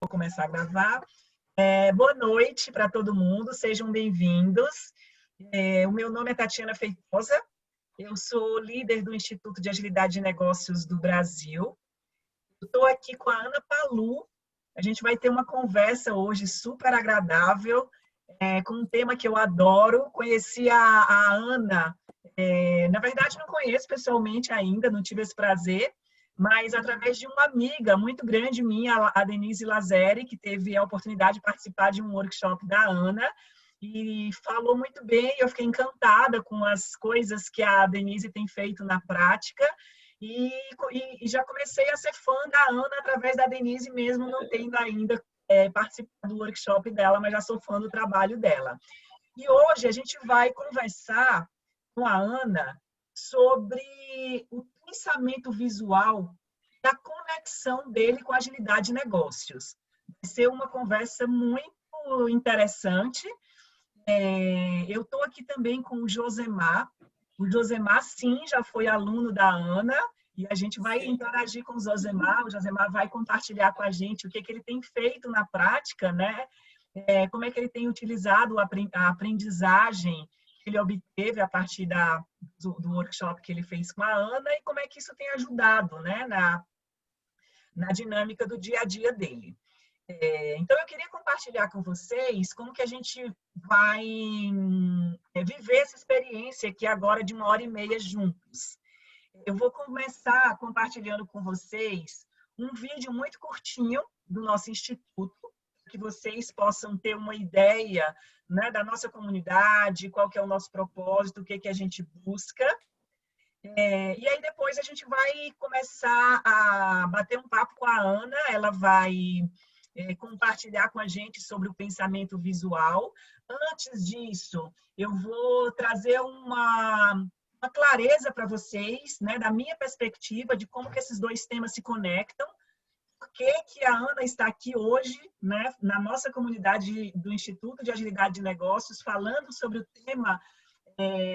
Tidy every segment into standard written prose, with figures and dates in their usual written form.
Vou começar a gravar. Boa noite para todo mundo, sejam bem-vindos. O meu nome é Tatiana Feitosa, eu sou líder do Instituto de Agilidade de Negócios do Brasil. Estou aqui com a Ana Palu. A gente vai ter uma conversa hoje super agradável, com um tema que eu adoro. Conheci a Ana, na verdade não conheço pessoalmente ainda, não tive esse prazer, mas através de uma amiga muito grande minha, a Denise Lazeri, que teve a oportunidade de participar de um workshop da Ana, e falou muito bem, eu fiquei encantada com as coisas que a Denise tem feito na prática, e já comecei a ser fã da Ana através da Denise, mesmo não tendo ainda participado do workshop dela, mas já sou fã do trabalho dela. E hoje a gente vai conversar com a Ana sobre o pensamento visual da conexão dele com a agilidade de negócios. Vai ser uma conversa muito interessante. Eu estou aqui também com o Josemar. O Josemar, sim, já foi aluno da Ana, e a gente vai interagir com o Josemar. O Josemar vai compartilhar com a gente o que ele tem feito na prática, né? Como é que ele tem utilizado a aprendizagem que ele obteve a partir do workshop que ele fez com a Ana e como é que isso tem ajudado, né, na dinâmica do dia a dia dele. Então, eu queria compartilhar com vocês como que a gente vai viver essa experiência aqui agora de 1h30 juntos. Eu vou começar compartilhando com vocês um vídeo muito curtinho do nosso instituto, que vocês possam ter uma ideia, né, da nossa comunidade, qual que é o nosso propósito, o que a gente busca. E aí depois a gente vai começar a bater um papo com a Ana, ela vai compartilhar com a gente sobre o pensamento visual. Antes disso, eu vou trazer uma clareza para vocês, né, da minha perspectiva, de como que esses dois temas se conectam. Por que a Ana está aqui hoje, né, na nossa comunidade do Instituto de Agilidade de Negócios, falando sobre o tema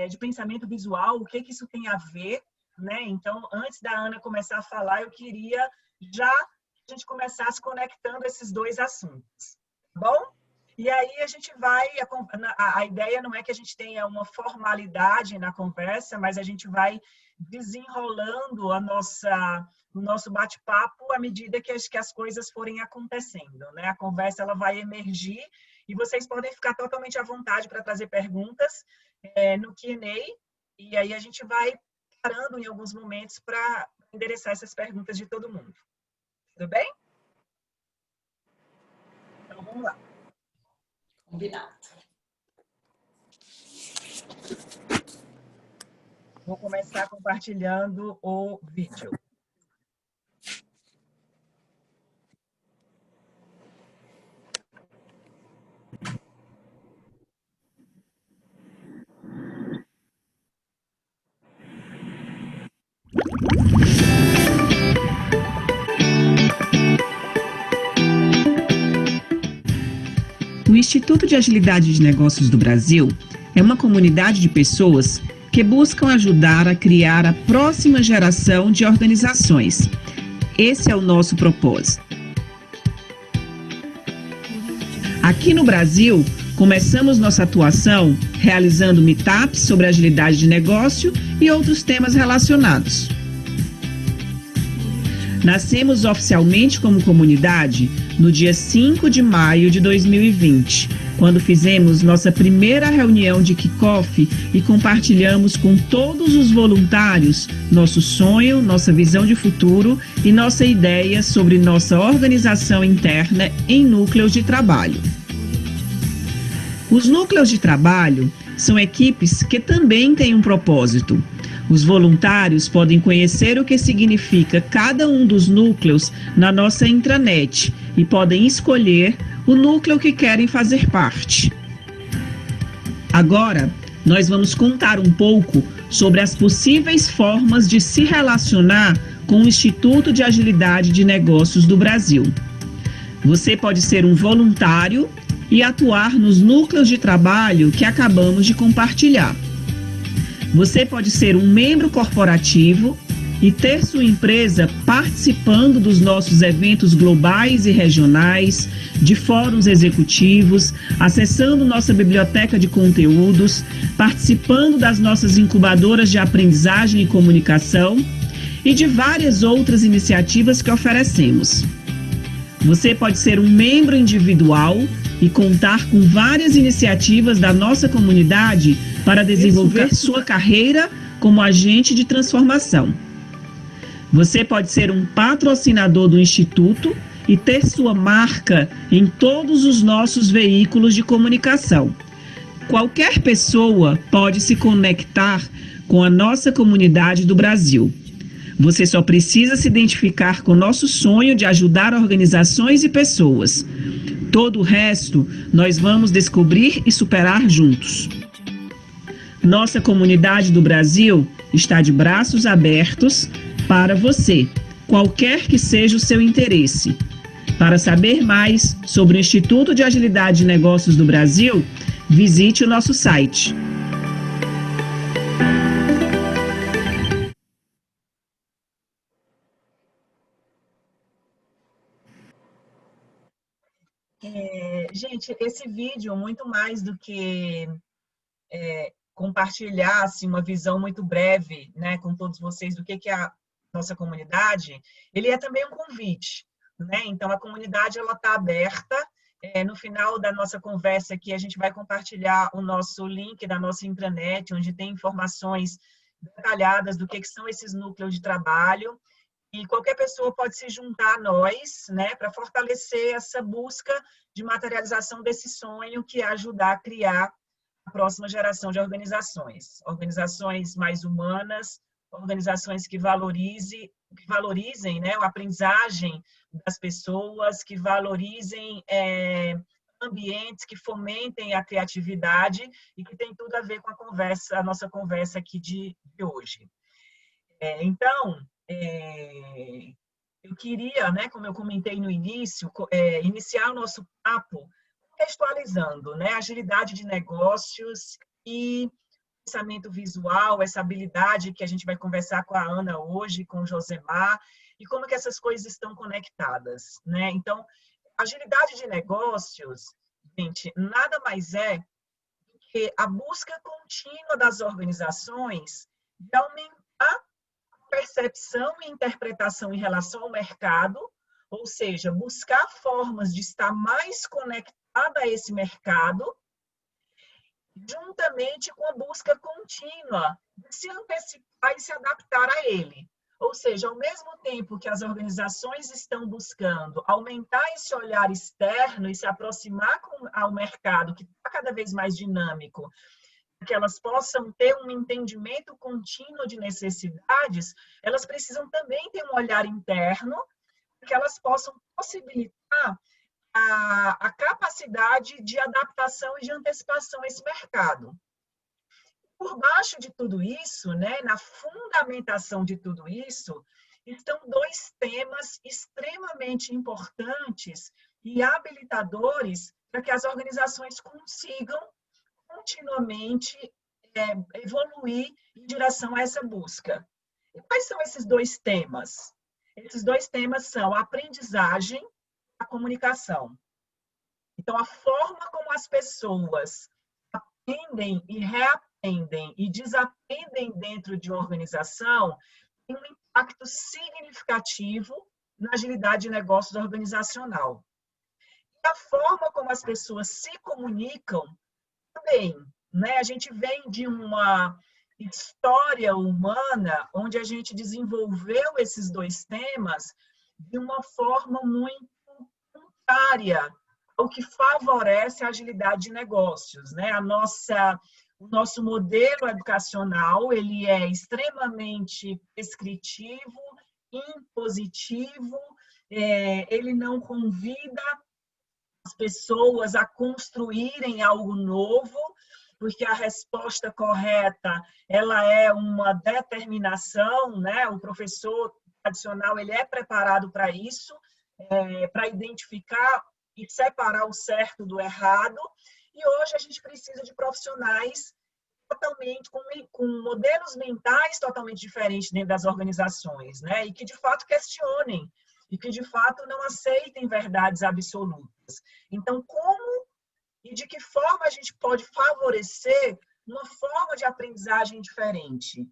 de pensamento visual, o que isso tem a ver, né? Então, antes da Ana começar a falar, eu queria já que a gente começasse conectando esses dois assuntos, tá bom? E aí a gente vai, a ideia não é que a gente tenha uma formalidade na conversa, mas a gente vai desenrolando o nosso bate-papo à medida que as coisas forem acontecendo, né? A conversa ela vai emergir e vocês podem ficar totalmente à vontade para trazer perguntas no Q&A, e aí a gente vai parando em alguns momentos para endereçar essas perguntas de todo mundo. Tudo bem? Então, vamos lá. Combinado. Vou começar compartilhando o vídeo. O Instituto de Agilidade de Negócios do Brasil é uma comunidade de pessoas que buscam ajudar a criar a próxima geração de organizações. Esse é o nosso propósito. Aqui no Brasil, começamos nossa atuação realizando meetups sobre agilidade de negócio e outros temas relacionados. Nascemos oficialmente como comunidade no dia 5 de maio de 2020, quando fizemos nossa primeira reunião de kickoff e compartilhamos com todos os voluntários nosso sonho, nossa visão de futuro e nossa ideia sobre nossa organização interna em núcleos de trabalho. Os núcleos de trabalho são equipes que também têm um propósito. Os voluntários podem conhecer o que significa cada um dos núcleos na nossa intranet e podem escolher o núcleo que querem fazer parte. Agora, nós vamos contar um pouco sobre as possíveis formas de se relacionar com o Instituto de Agilidade de Negócios do Brasil. Você pode ser um voluntário e atuar nos núcleos de trabalho que acabamos de compartilhar. Você pode ser um membro corporativo e ter sua empresa participando dos nossos eventos globais e regionais, de fóruns executivos, acessando nossa biblioteca de conteúdos, participando das nossas incubadoras de aprendizagem e comunicação e de várias outras iniciativas que oferecemos. Você pode ser um membro individual e contar com várias iniciativas da nossa comunidade para desenvolver sua carreira como agente de transformação. Você pode ser um patrocinador do Instituto e ter sua marca em todos os nossos veículos de comunicação. Qualquer pessoa pode se conectar com a nossa comunidade do Brasil. Você só precisa se identificar com o nosso sonho de ajudar organizações e pessoas. Todo o resto nós vamos descobrir e superar juntos. Nossa comunidade do Brasil está de braços abertos para você, qualquer que seja o seu interesse. Para saber mais sobre o Instituto de Agilidade de Negócios do Brasil, visite o nosso site. Gente, esse vídeo, muito mais do que compartilhar assim, uma visão muito breve, né, com todos vocês do que é a nossa comunidade, ele é também um convite, né? Então, a comunidade está aberta. No final da nossa conversa aqui, a gente vai compartilhar o nosso link da nossa intranet, onde tem informações detalhadas do que são esses núcleos de trabalho. E qualquer pessoa pode se juntar a nós, né, para fortalecer essa busca de materialização desse sonho, que é ajudar a criar a próxima geração de organizações. Organizações mais humanas, organizações que valorizem, né, a aprendizagem das pessoas, que valorizem ambientes que fomentem a criatividade e que tem tudo a ver com a nossa conversa aqui de hoje. Então, eu queria, né, como eu comentei no início, iniciar o nosso papo contextualizando, né, agilidade de negócios e pensamento visual, essa habilidade que a gente vai conversar com a Ana hoje, com o Josemar, e como que essas coisas estão conectadas, né? Então, agilidade de negócios, gente, nada mais é que a busca contínua das organizações de aumentar percepção e interpretação em relação ao mercado, ou seja, buscar formas de estar mais conectada a esse mercado, juntamente com a busca contínua de se antecipar e se adaptar a ele. Ou seja, ao mesmo tempo que as organizações estão buscando aumentar esse olhar externo e se aproximar ao mercado, que está cada vez mais dinâmico, que elas possam ter um entendimento contínuo de necessidades, elas precisam também ter um olhar interno, que elas possam possibilitar a capacidade de adaptação e de antecipação a esse mercado. Por baixo de tudo isso, né, na fundamentação de tudo isso, estão dois temas extremamente importantes e habilitadores para que as organizações consigam continuamente evoluir em direção a essa busca. E quais são esses dois temas? Esses dois temas são a aprendizagem e a comunicação. Então, a forma como as pessoas aprendem e reaprendem e desaprendem dentro de uma organização tem um impacto significativo na agilidade de negócios organizacional. E a forma como as pessoas se comunicam também, né? A gente vem de uma história humana onde a gente desenvolveu esses dois temas de uma forma muito contrária ao que favorece a agilidade de negócios, né? O nosso modelo educacional, ele é extremamente prescritivo, impositivo, ele não convida as pessoas a construírem algo novo, porque a resposta correta, ela é uma determinação, né? O professor tradicional, ele é preparado para isso, para identificar e separar o certo do errado, e hoje a gente precisa de profissionais totalmente, com modelos mentais totalmente diferentes dentro das organizações, né? E que, de fato, questionem, e que, de fato, não aceitem verdades absolutas. Então, como e de que forma a gente pode favorecer uma forma de aprendizagem diferente?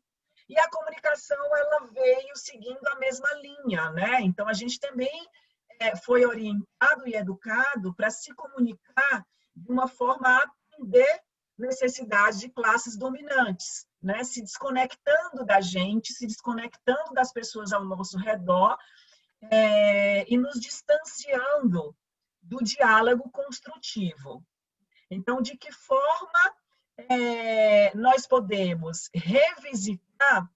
E a comunicação, ela veio seguindo a mesma linha, né? Então, a gente também foi orientado e educado para se comunicar de uma forma a atender necessidades de classes dominantes, né? Se desconectando da gente, se desconectando das pessoas ao nosso redor e nos distanciando do diálogo construtivo. Então, de que forma nós podemos revisitar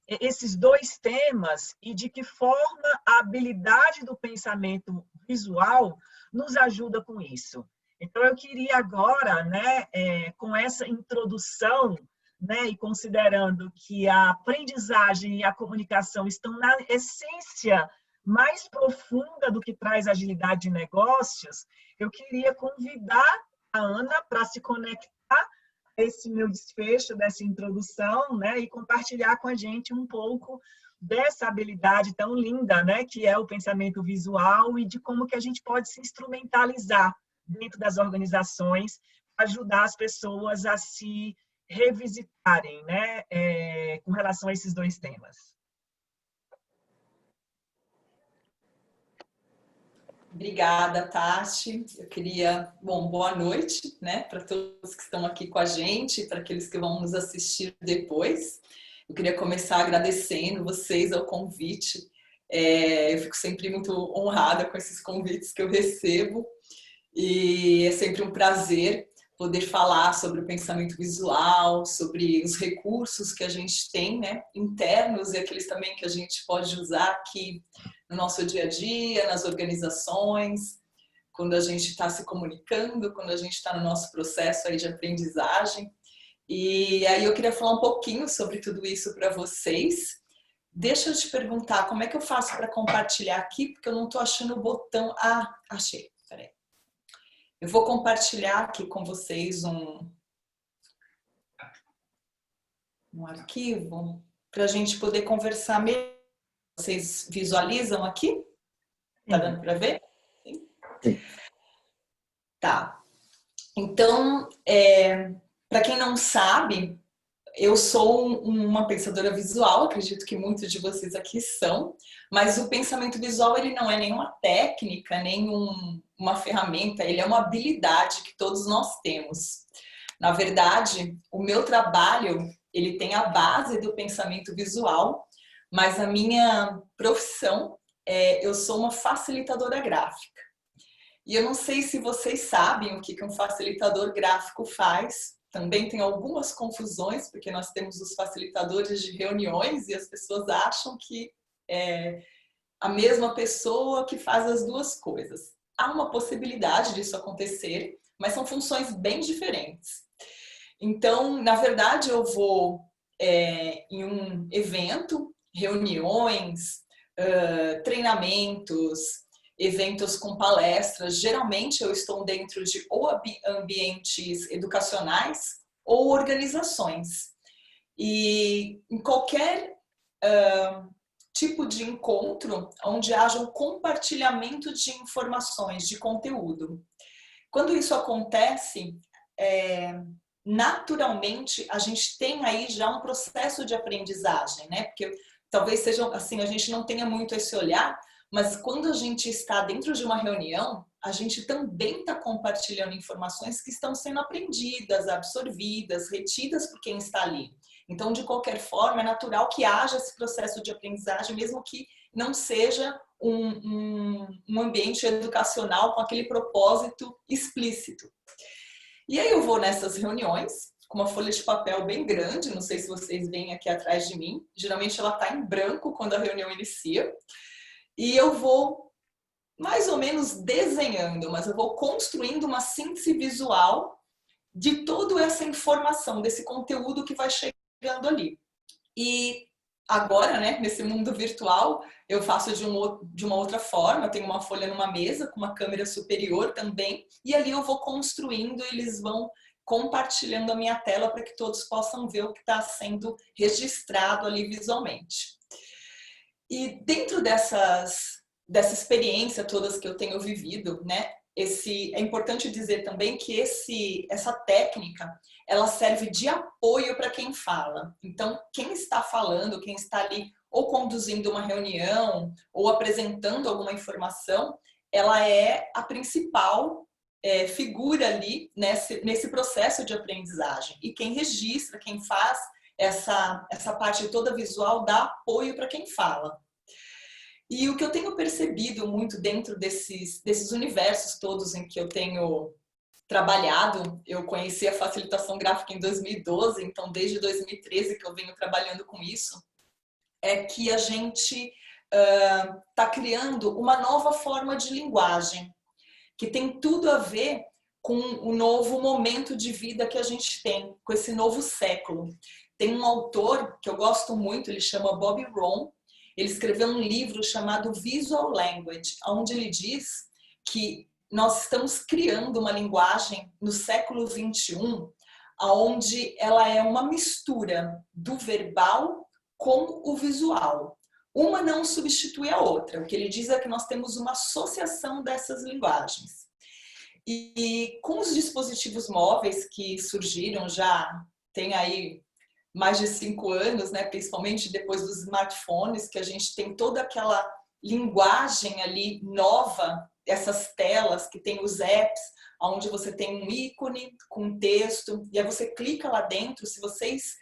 esses dois temas e de que forma a habilidade do pensamento visual nos ajuda com isso. Então, eu queria agora, né, com essa introdução, né, e considerando que a aprendizagem e a comunicação estão na essência mais profunda do que traz agilidade de negócios, eu queria convidar a Ana para se conectar a esse meu desfecho, dessa introdução, né, e compartilhar com a gente um pouco dessa habilidade tão linda, né, que é o pensamento visual e de como que a gente pode se instrumentalizar dentro das organizações, ajudar as pessoas a se revisitarem, né, com relação a esses dois temas. Obrigada, Tati. Eu queria, boa noite, né, para todos que estão aqui com a gente, para aqueles que vão nos assistir depois. Eu queria começar agradecendo vocês ao convite. Eu fico sempre muito honrada com esses convites que eu recebo e é sempre um prazer poder falar sobre o pensamento visual, sobre os recursos que a gente tem, né, internos e aqueles também que a gente pode usar aqui no nosso dia a dia, nas organizações, quando a gente está se comunicando, quando a gente está no nosso processo aí de aprendizagem. E aí eu queria falar um pouquinho sobre tudo isso para vocês. Deixa eu te perguntar, como é que eu faço para compartilhar aqui? Porque eu não estou achando o botão... Ah, achei. Peraí. Eu vou compartilhar aqui com vocês um arquivo para a gente poder conversar melhor. Vocês visualizam aqui? Tá dando para ver? Sim. Tá. Então, para quem não sabe, eu sou uma pensadora visual, acredito que muitos de vocês aqui são, mas o pensamento visual ele não é nenhuma técnica, nem uma ferramenta, ele é uma habilidade que todos nós temos. Na verdade, o meu trabalho, ele tem a base do pensamento visual, mas a minha profissão, eu sou uma facilitadora gráfica. E eu não sei se vocês sabem o que um facilitador gráfico faz. Também tem algumas confusões, porque nós temos os facilitadores de reuniões e as pessoas acham que é a mesma pessoa que faz as duas coisas. Há uma possibilidade disso acontecer, mas são funções bem diferentes. Então, na verdade, eu vou em um evento, reuniões, treinamentos, eventos com palestras. Geralmente eu estou dentro de ou ambientes educacionais ou organizações. E em qualquer tipo de encontro onde haja um compartilhamento de informações, de conteúdo. Quando isso acontece, naturalmente a gente tem aí já um processo de aprendizagem, né? Porque talvez seja assim, a gente não tenha muito esse olhar, mas quando a gente está dentro de uma reunião, a gente também está compartilhando informações que estão sendo aprendidas, absorvidas, retidas por quem está ali. Então, de qualquer forma, é natural que haja esse processo de aprendizagem, mesmo que não seja um ambiente educacional com aquele propósito explícito. E aí eu vou nessas reuniões com uma folha de papel bem grande, não sei se vocês veem aqui atrás de mim, geralmente ela está em branco quando a reunião inicia, e eu vou mais ou menos desenhando, mas eu vou construindo uma síntese visual de toda essa informação, desse conteúdo que vai chegando ali. E agora, né, nesse mundo virtual, eu faço de uma outra forma, eu tenho uma folha numa mesa com uma câmera superior também, e ali eu vou construindo, eles vão compartilhando a minha tela para que todos possam ver o que está sendo registrado ali visualmente. E dentro dessa experiência todas que eu tenho vivido, né, é importante dizer também que essa técnica, ela serve de apoio para quem fala. Então, quem está falando, quem está ali ou conduzindo uma reunião ou apresentando alguma informação, ela é a principal figura ali nesse processo de aprendizagem. E quem registra, quem faz essa parte toda visual, dá apoio para quem fala. E o que eu tenho percebido muito dentro desses universos todos em que eu tenho trabalhado, eu conheci a facilitação gráfica em 2012, então desde 2013 que eu venho trabalhando com isso, é que a gente está criando uma nova forma de linguagem, que tem tudo a ver com o novo momento de vida que a gente tem, com esse novo século. Tem um autor que eu gosto muito, ele chama Bobby Rohn. Ele escreveu um livro chamado Visual Language, onde ele diz que nós estamos criando uma linguagem no século XXI, onde ela é uma mistura do verbal com o visual. Uma não substitui a outra. O que ele diz é que nós temos uma associação dessas linguagens. E com os dispositivos móveis que surgiram já tem aí mais de 5 anos, né, principalmente depois dos smartphones, que a gente tem toda aquela linguagem ali nova, essas telas que tem os apps, onde você tem um ícone com texto, e aí você clica lá dentro, se vocês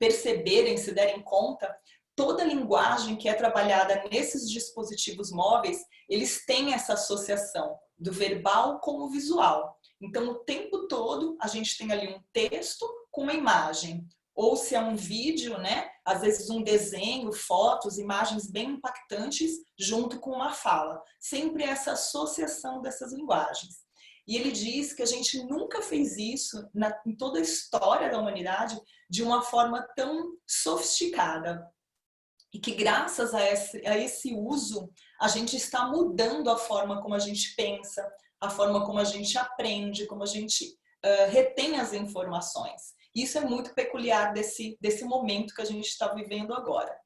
perceberem, se derem conta, toda a linguagem que é trabalhada nesses dispositivos móveis, eles têm essa associação do verbal com o visual. Então, o tempo todo, a gente tem ali um texto com uma imagem. Ou se é um vídeo, né? Às vezes um desenho, fotos, imagens bem impactantes junto com uma fala. Sempre essa associação dessas linguagens. E ele diz que a gente nunca fez isso em toda a história da humanidade de uma forma tão sofisticada. E que graças a esse uso, a gente está mudando a forma como a gente pensa, a forma como a gente aprende, como a gente retém as informações. Isso é muito peculiar desse momento que a gente está vivendo agora.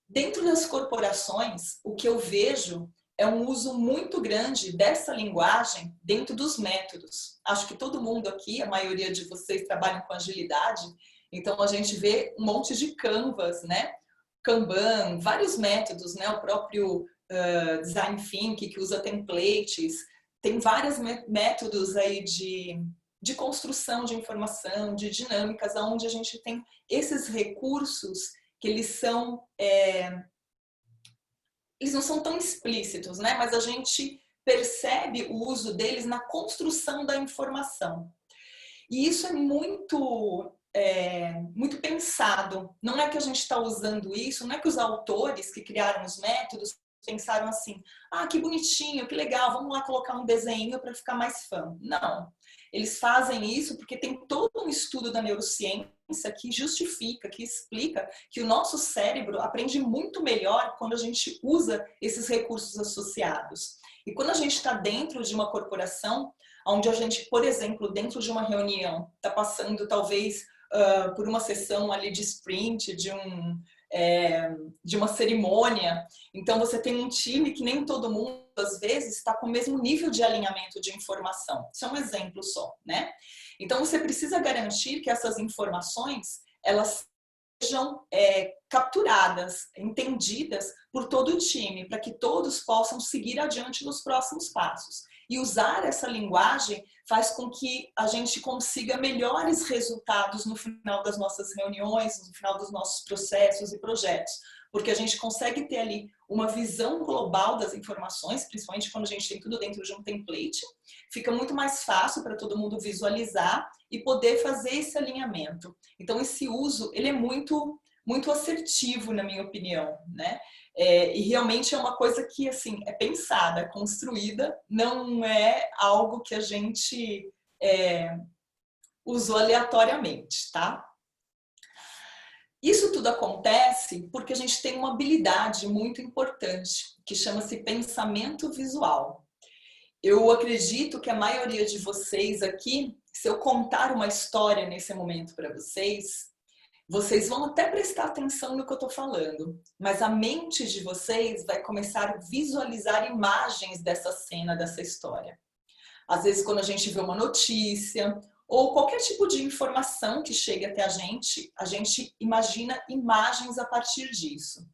Dentro das corporações, o que eu vejo é um uso muito grande dessa linguagem dentro dos métodos. Acho que todo mundo aqui, a maioria de vocês trabalham com agilidade, então a gente vê um monte de Canvas, né? Kanban, vários métodos, né? O próprio Design Thinking, que usa templates, tem vários métodos aí de construção de informação, de dinâmicas, onde a gente tem esses recursos que eles não são tão explícitos, né? Mas a gente percebe o uso deles na construção da informação. E isso é muito pensado. Não é que a gente está usando isso, não é que os autores que criaram os métodos pensaram assim, ah, que bonitinho, que legal, vamos lá colocar um desenho para ficar mais fã. Não. Eles fazem isso porque tem todo um estudo da neurociência que justifica, que explica que o nosso cérebro aprende muito melhor quando a gente usa esses recursos associados. E quando a gente está dentro de uma corporação, onde a gente, por exemplo, dentro de uma reunião, está passando talvez por uma sessão ali de sprint, de uma cerimônia, então você tem um time que nem todo mundo, às vezes, está com o mesmo nível de alinhamento de informação. Isso é um exemplo só, né? Então você precisa garantir que essas informações, elas sejam capturadas, entendidas por todo o time, para que todos possam seguir adiante nos próximos passos. E usar essa linguagem faz com que a gente consiga melhores resultados no final das nossas reuniões, no final dos nossos processos e projetos. Porque a gente consegue ter ali uma visão global das informações, principalmente quando a gente tem tudo dentro de um template. Fica muito mais fácil para todo mundo visualizar e poder fazer esse alinhamento. Então, esse uso, ele é muito assertivo, na minha opinião, né? E realmente é uma coisa que, assim, é pensada, construída, não é algo que a gente usou aleatoriamente, tá? Isso tudo acontece porque a gente tem uma habilidade muito importante, que chama-se pensamento visual. eu acredito que a maioria de vocês aqui, se eu contar uma história nesse momento para vocês, vocês vão até prestar atenção no que eu estou falando, mas a mente de vocês vai começar a visualizar imagens dessa cena, dessa história. Às vezes, quando a gente vê uma notícia ou qualquer tipo de informação que chegue até a gente imagina imagens a partir disso.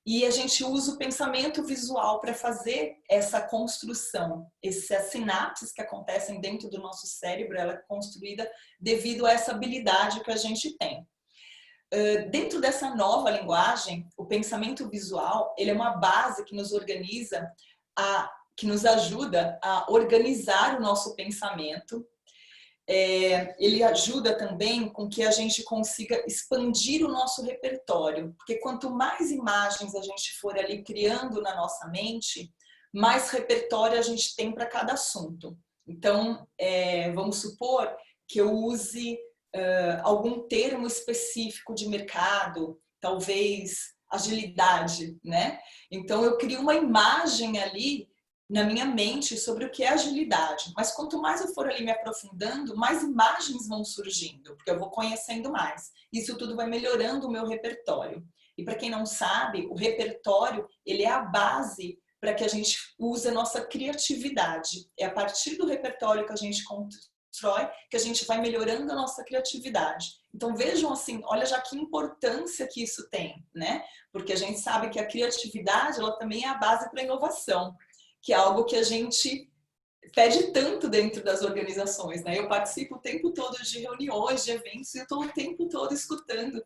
E a gente usa o pensamento visual para fazer essa construção. Essas sinapses que acontecem dentro do nosso cérebro, ela é construída devido a essa habilidade que a gente tem. Dentro dessa nova linguagem, o pensamento visual, ele é uma base que nos organiza, que nos ajuda a organizar o nosso pensamento. Ele ajuda também com que a gente consiga expandir o nosso repertório, porque quanto mais imagens a gente for ali criando na nossa mente, mais repertório a gente tem para cada assunto. Então, vamos supor que eu use algum termo específico de mercado, talvez agilidade, né? Então, eu crio uma imagem ali na minha mente sobre o que é agilidade. Mas quanto mais eu for ali me aprofundando, mais imagens vão surgindo, porque eu vou conhecendo mais. Isso tudo vai melhorando o meu repertório. E para quem não sabe, o repertório, ele é a base para que a gente use a nossa criatividade. É a partir do repertório que a gente constrói que a gente vai melhorando a nossa criatividade. Então vejam assim, olha já que importância que isso tem, né? Porque a gente sabe que a criatividade, ela também é a base para a inovação, que é algo que a gente pede tanto dentro das organizações, né? Eu participo o tempo todo de reuniões, de eventos, e eu estou o tempo todo escutando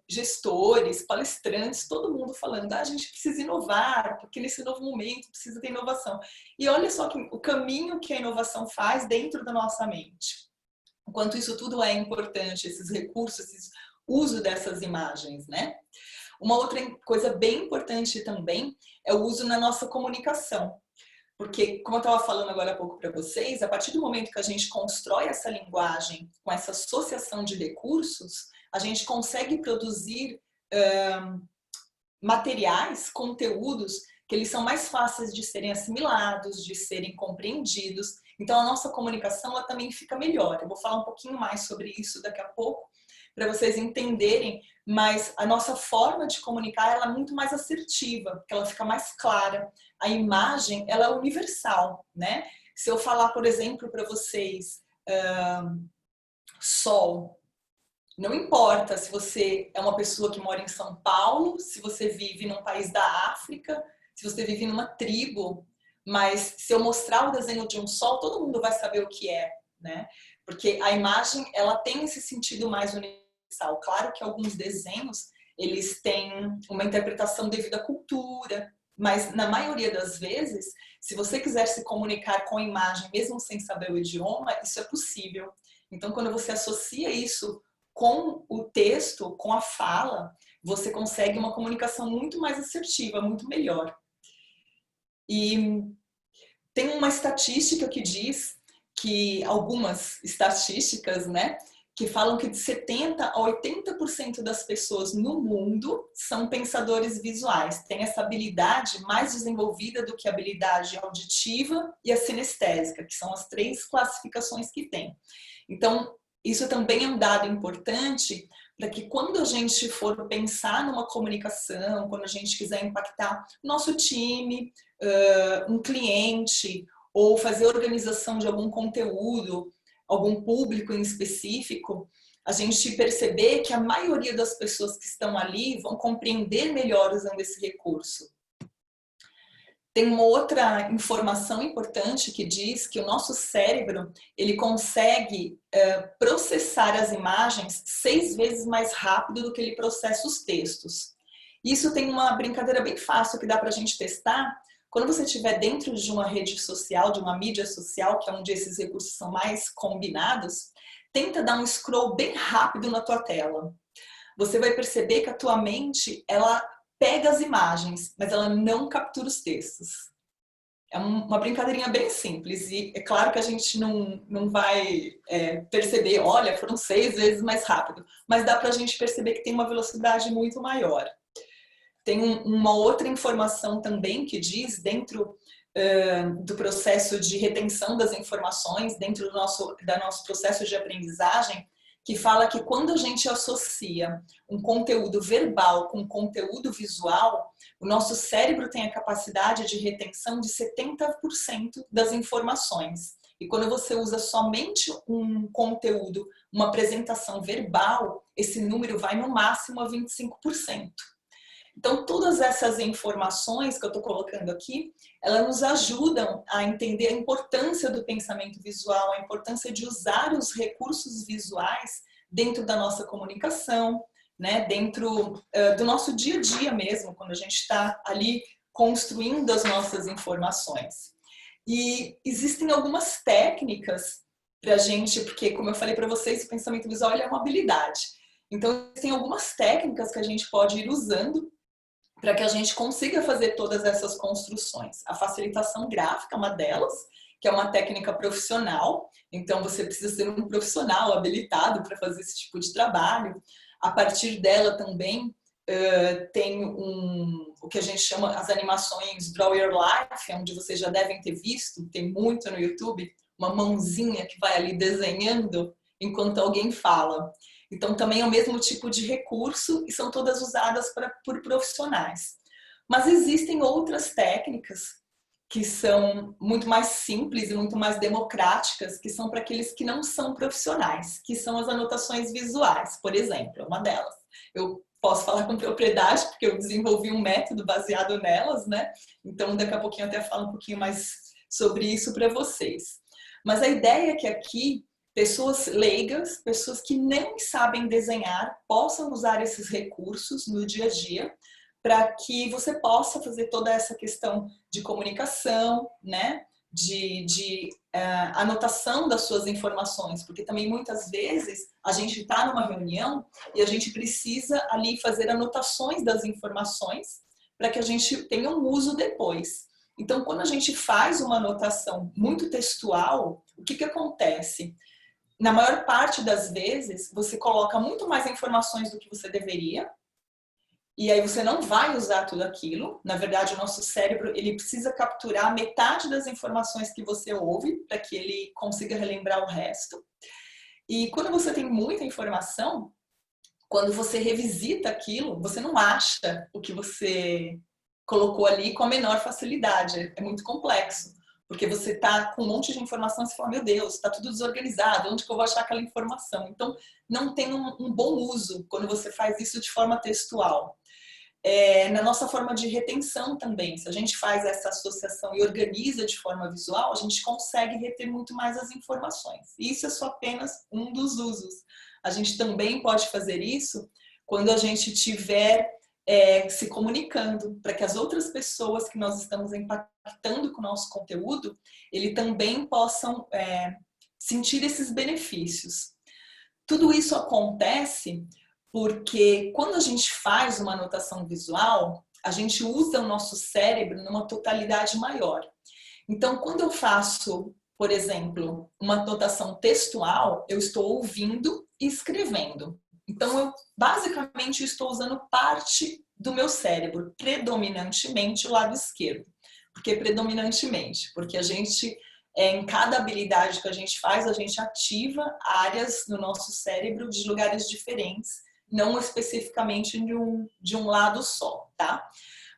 gestores, palestrantes, todo mundo falando, a gente precisa inovar, porque nesse novo momento precisa ter inovação. E olha só o caminho que a inovação faz dentro da nossa mente. Enquanto isso tudo é importante, esses recursos, esse uso dessas imagens, né? Uma outra coisa bem importante também é o uso na nossa comunicação. Porque, como eu estava falando agora há pouco para vocês, a partir do momento que a gente constrói essa linguagem com essa associação de recursos, a gente consegue produzir materiais, conteúdos, que eles são mais fáceis de serem assimilados, de serem compreendidos. Então, a nossa comunicação ela também fica melhor. Eu vou falar um pouquinho mais sobre isso daqui a pouco, para vocês entenderem, mas a nossa forma de comunicar ela é muito mais assertiva, porque ela fica mais clara. A imagem, ela é universal, né? Se eu falar, por exemplo, para vocês, sol, não importa se você é uma pessoa que mora em São Paulo, se você vive num país da África, se você vive numa tribo, mas se eu mostrar o desenho de um sol, todo mundo vai saber o que é, né? Porque a imagem, ela tem esse sentido mais universal. Claro que alguns desenhos, eles têm uma interpretação devido à cultura, mas na maioria das vezes, se você quiser se comunicar com a imagem, mesmo sem saber o idioma, isso é possível. Então, quando você associa isso com o texto, com a fala, você consegue uma comunicação muito mais assertiva, muito melhor. E tem uma estatística que diz que algumas estatísticas, né, que falam que de 70% a 80% das pessoas no mundo são pensadores visuais. Tem essa habilidade mais desenvolvida do que a habilidade auditiva e a sinestésica, que são as 3 classificações que tem. Então, isso também é um dado importante para que quando a gente for pensar numa comunicação, quando a gente quiser impactar nosso time, um cliente, ou fazer organização de algum conteúdo, algum público em específico, a gente perceber que a maioria das pessoas que estão ali vão compreender melhor usando esse recurso. Tem uma outra informação importante que diz que o nosso cérebro, ele consegue processar as imagens 6 vezes mais rápido do que ele processa os textos. Isso tem uma brincadeira bem fácil que dá para a gente testar. Quando você estiver dentro de uma rede social, de uma mídia social, que é onde esses recursos são mais combinados, tenta dar um scroll bem rápido na tua tela. Você vai perceber que a tua mente, ela pega as imagens, mas ela não captura os textos. É uma brincadeirinha bem simples e é claro que a gente não vai perceber, olha, foram 6 vezes mais rápido, mas dá pra gente perceber que tem uma velocidade muito maior. Tem uma outra informação também que diz, dentro do processo de retenção das informações dentro do nosso processo de aprendizagem, que fala que quando a gente associa um conteúdo verbal com conteúdo visual, o nosso cérebro tem a capacidade de retenção de 70% das informações. E quando você usa somente um conteúdo, uma apresentação verbal, esse número vai no máximo a 25%. Então, todas essas informações que eu estou colocando aqui, elas nos ajudam a entender a importância do pensamento visual, a importância de usar os recursos visuais dentro da nossa comunicação, né? Dentro do nosso dia a dia mesmo, quando a gente está ali construindo as nossas informações. E existem algumas técnicas para a gente, porque, como eu falei para vocês, o pensamento visual é uma habilidade. Então, tem algumas técnicas que a gente pode ir usando para que a gente consiga fazer todas essas construções. A facilitação gráfica é uma delas, que é uma técnica profissional. Então, você precisa ser um profissional habilitado para fazer esse tipo de trabalho. A partir dela também tem o que a gente chama as animações Draw Your Life, onde vocês já devem ter visto, tem muito no YouTube, uma mãozinha que vai ali desenhando enquanto alguém fala. Então, também é o mesmo tipo de recurso e são todas usadas por profissionais. Mas existem outras técnicas que são muito mais simples e muito mais democráticas, que são para aqueles que não são profissionais, que são as anotações visuais, por exemplo, uma delas. Eu posso falar com propriedade, porque eu desenvolvi um método baseado nelas, né? Então, daqui a pouquinho eu até falo um pouquinho mais sobre isso para vocês. Mas a ideia é que aqui pessoas leigas, pessoas que nem sabem desenhar, possam usar esses recursos no dia a dia para que você possa fazer toda essa questão de comunicação, né? de anotação das suas informações, porque também muitas vezes a gente está numa reunião e a gente precisa ali fazer anotações das informações para que a gente tenha um uso depois. Então, quando a gente faz uma anotação muito textual, o que acontece? Na maior parte das vezes, você coloca muito mais informações do que você deveria, e aí você não vai usar tudo aquilo. Na verdade, o nosso cérebro, ele precisa capturar metade das informações que você ouve, para que ele consiga relembrar o resto. E quando você tem muita informação, quando você revisita aquilo, você não acha o que você colocou ali com a menor facilidade. É muito complexo. Porque você está com um monte de informação e você fala, meu Deus, está tudo desorganizado, onde que eu vou achar aquela informação? Então, não tem um bom uso quando você faz isso de forma textual. Na nossa forma de retenção também, se a gente faz essa associação e organiza de forma visual, a gente consegue reter muito mais as informações. E isso é só apenas um dos usos. A gente também pode fazer isso quando a gente estiver se comunicando, para que as outras pessoas que nós estamos impactando com o nosso conteúdo, eles também possam sentir esses benefícios. Tudo isso acontece porque quando a gente faz uma anotação visual, a gente usa o nosso cérebro numa totalidade maior. Então, quando eu faço, por exemplo, uma anotação textual, eu estou ouvindo e escrevendo. Então, eu basicamente estou usando parte do meu cérebro, predominantemente o lado esquerdo. Por que predominantemente? Porque a gente, em cada habilidade que a gente faz, a gente ativa áreas no nosso cérebro de lugares diferentes, não especificamente de um lado só, tá?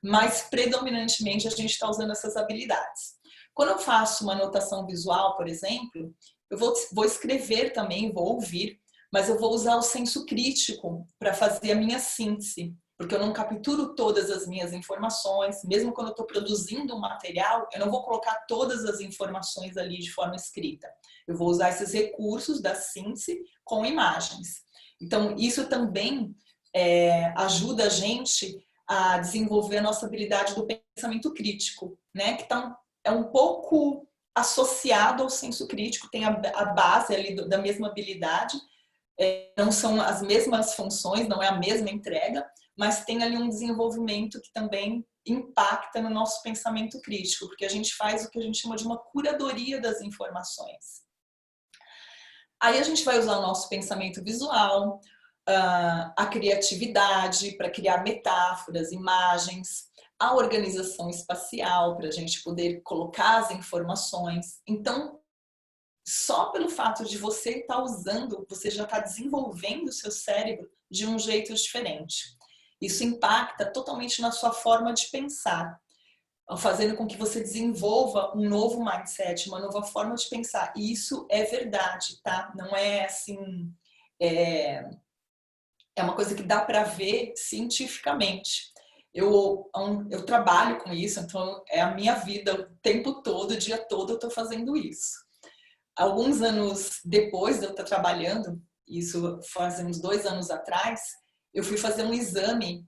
Mas predominantemente a gente está usando essas habilidades. Quando eu faço uma anotação visual, por exemplo, eu vou escrever também, vou ouvir, mas eu vou usar o senso crítico para fazer a minha síntese, porque eu não capturo todas as minhas informações, mesmo quando eu estou produzindo um material, eu não vou colocar todas as informações ali de forma escrita. Eu vou usar esses recursos da síntese com imagens. Então, isso também ajuda a gente a desenvolver a nossa habilidade do pensamento crítico, né? Que é um pouco associado ao senso crítico, tem a base ali da mesma habilidade, não são as mesmas funções, não é a mesma entrega, mas tem ali um desenvolvimento que também impacta no nosso pensamento crítico, porque a gente faz o que a gente chama de uma curadoria das informações. Aí a gente vai usar o nosso pensamento visual, a criatividade para criar metáforas, imagens, a organização espacial, para a gente poder colocar as informações. Então, só pelo fato de você estar usando, você já está desenvolvendo o seu cérebro de um jeito diferente. Isso impacta totalmente na sua forma de pensar, fazendo com que você desenvolva um novo mindset, uma nova forma de pensar. E isso é verdade, tá? Não é assim... É uma coisa que dá para ver cientificamente. Eu trabalho com isso, então é a minha vida o tempo todo, o dia todo eu estou fazendo isso. Alguns anos depois de eu estar trabalhando, isso faz uns 2 anos atrás, eu fui fazer um exame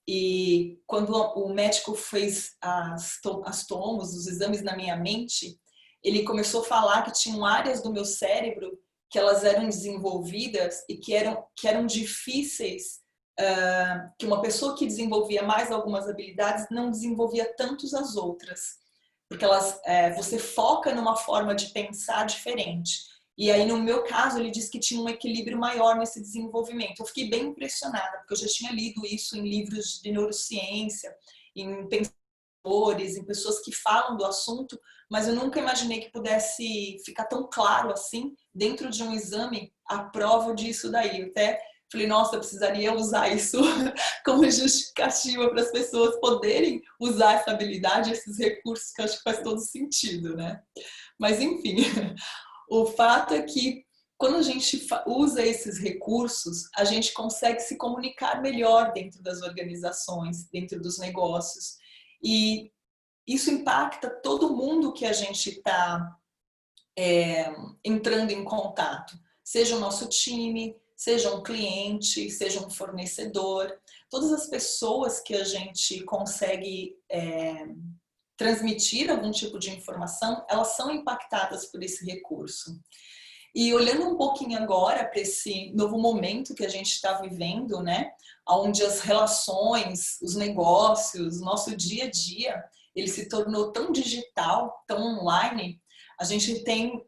e quando o médico fez as tomos, os exames na minha mente, ele começou a falar que tinham áreas do meu cérebro que elas eram desenvolvidas e que eram difíceis, que uma pessoa que desenvolvia mais algumas habilidades não desenvolvia tantos as outras. Porque você foca numa forma de pensar diferente. E aí, no meu caso, ele disse que tinha um equilíbrio maior nesse desenvolvimento. Eu fiquei bem impressionada, porque eu já tinha lido isso em livros de neurociência, em pensadores, em pessoas que falam do assunto, mas eu nunca imaginei que pudesse ficar tão claro assim, dentro de um exame, a prova disso daí. Eu até falei, nossa, eu precisaria usar isso como justificativa para as pessoas poderem usar essa habilidade, esses recursos, que eu acho que faz todo sentido, né? Mas, enfim, o fato é que quando a gente usa esses recursos, a gente consegue se comunicar melhor dentro das organizações, dentro dos negócios. E isso impacta todo mundo que a gente está entrando em contato, seja o nosso time, seja um cliente, seja um fornecedor, todas as pessoas que a gente consegue transmitir algum tipo de informação, elas são impactadas por esse recurso. E olhando um pouquinho agora para esse novo momento que a gente está vivendo, né, onde as relações, os negócios, nosso dia a dia, ele se tornou tão digital, tão online, a gente tem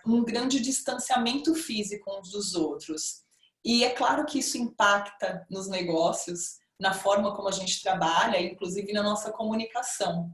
um grande distanciamento físico uns dos outros. E é claro que isso impacta nos negócios, na forma como a gente trabalha, inclusive na nossa comunicação.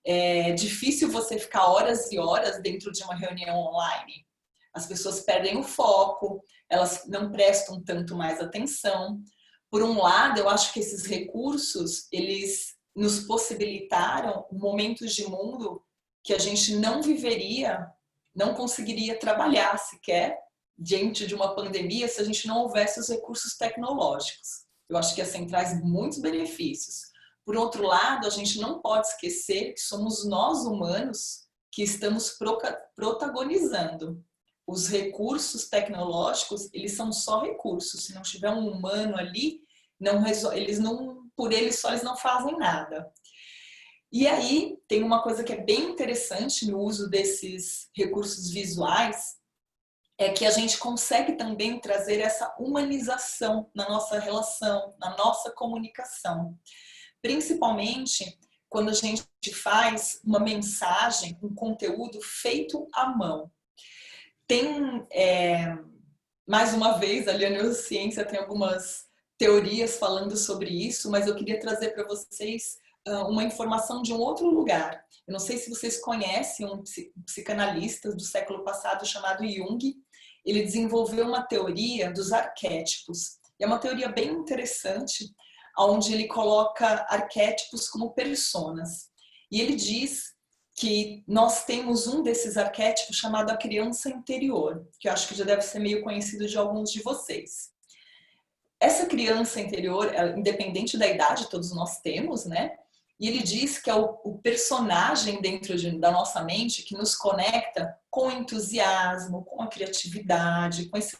É difícil você ficar horas e horas dentro de uma reunião online. As pessoas perdem o foco, elas não prestam tanto mais atenção. Por um lado, eu acho que esses recursos, eles nos possibilitaram momentos de mundo que a gente não viveria, não conseguiria trabalhar sequer diante de uma pandemia se a gente não houvesse os recursos tecnológicos. Eu acho que assim traz muitos benefícios. Por outro lado, a gente não pode esquecer que somos nós humanos que estamos protagonizando. Os recursos tecnológicos, eles são só recursos. Se não tiver um humano ali, por eles só eles não fazem nada. E aí, tem uma coisa que é bem interessante no uso desses recursos visuais, é que a gente consegue também trazer essa humanização na nossa relação, na nossa comunicação. Principalmente quando a gente faz uma mensagem, um conteúdo feito à mão. Tem, mais uma vez, ali a neurociência tem algumas teorias falando sobre isso, mas eu queria trazer para vocês uma informação de um outro lugar. Eu não sei se vocês conhecem um psicanalista do século passado chamado Jung. Ele desenvolveu uma teoria dos arquétipos. E é uma teoria bem interessante, onde ele coloca arquétipos como personas. E ele diz que nós temos um desses arquétipos chamado a criança interior, que eu acho que já deve ser meio conhecido de alguns de vocês. Essa criança interior, independente da idade, todos nós temos, né? E ele diz que é o personagem dentro da nossa mente que nos conecta com o entusiasmo, com a criatividade, com esse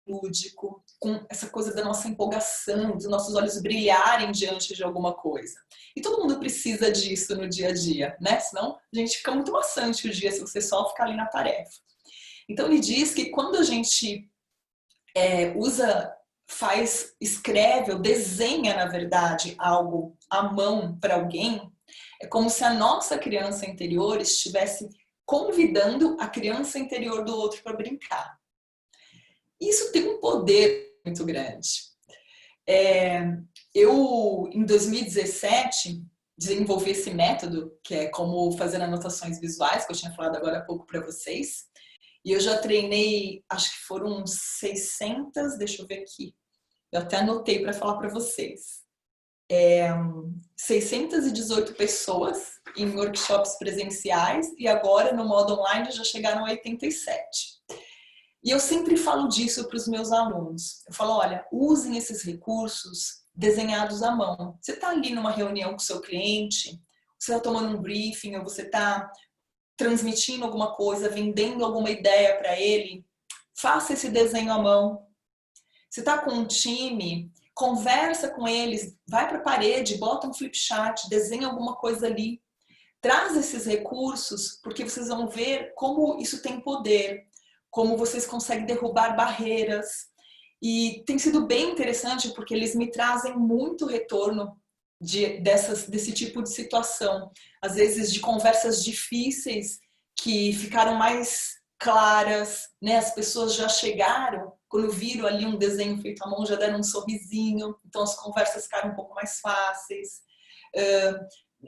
lúdico, com essa coisa da nossa empolgação, dos nossos olhos brilharem diante de alguma coisa. E todo mundo precisa disso no dia a dia, né? Senão a gente fica muito maçante o dia se você só ficar ali na tarefa. Então ele diz que quando a gente escreve ou desenha, na verdade, algo à mão para alguém, é como se a nossa criança interior estivesse convidando a criança interior do outro para brincar. Isso tem um poder muito grande. Eu, em 2017, desenvolver esse método, que é como fazer anotações visuais, que eu tinha falado agora há pouco para vocês. E eu já treinei, acho que foram 600, deixa eu ver aqui, eu até anotei para falar para vocês. 618 pessoas em workshops presenciais e agora no modo online já chegaram a 87. E eu sempre falo disso para os meus alunos. Eu falo, olha, usem esses recursos desenhados à mão. Você está ali numa reunião com o seu cliente, você está tomando um briefing, ou você está transmitindo alguma coisa, vendendo alguma ideia para ele, faça esse desenho à mão. Você está com um time, conversa com eles, vai para a parede, bota um flip chart, desenha alguma coisa ali. Traz esses recursos, porque vocês vão ver como isso tem poder, como vocês conseguem derrubar barreiras. E tem sido bem interessante, porque eles me trazem muito retorno desse tipo de situação. Às vezes de conversas difíceis que ficaram mais claras, né? As pessoas já chegaram, quando viram ali um desenho feito à mão, já deram um sorrisinho, então as conversas ficaram um pouco mais fáceis.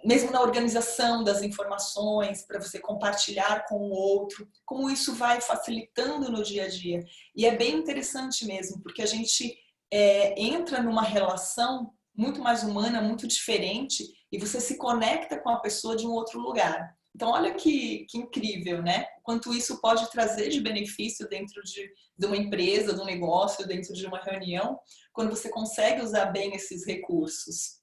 Mesmo na organização das informações, para você compartilhar com o outro, como isso vai facilitando no dia a dia. E é bem interessante mesmo, porque a gente entra numa relação muito mais humana, muito diferente, e você se conecta com a pessoa de um outro lugar. Então, olha que incrível, né? Quanto isso pode trazer de benefício dentro de uma empresa, de um negócio, dentro de uma reunião, quando você consegue usar bem esses recursos.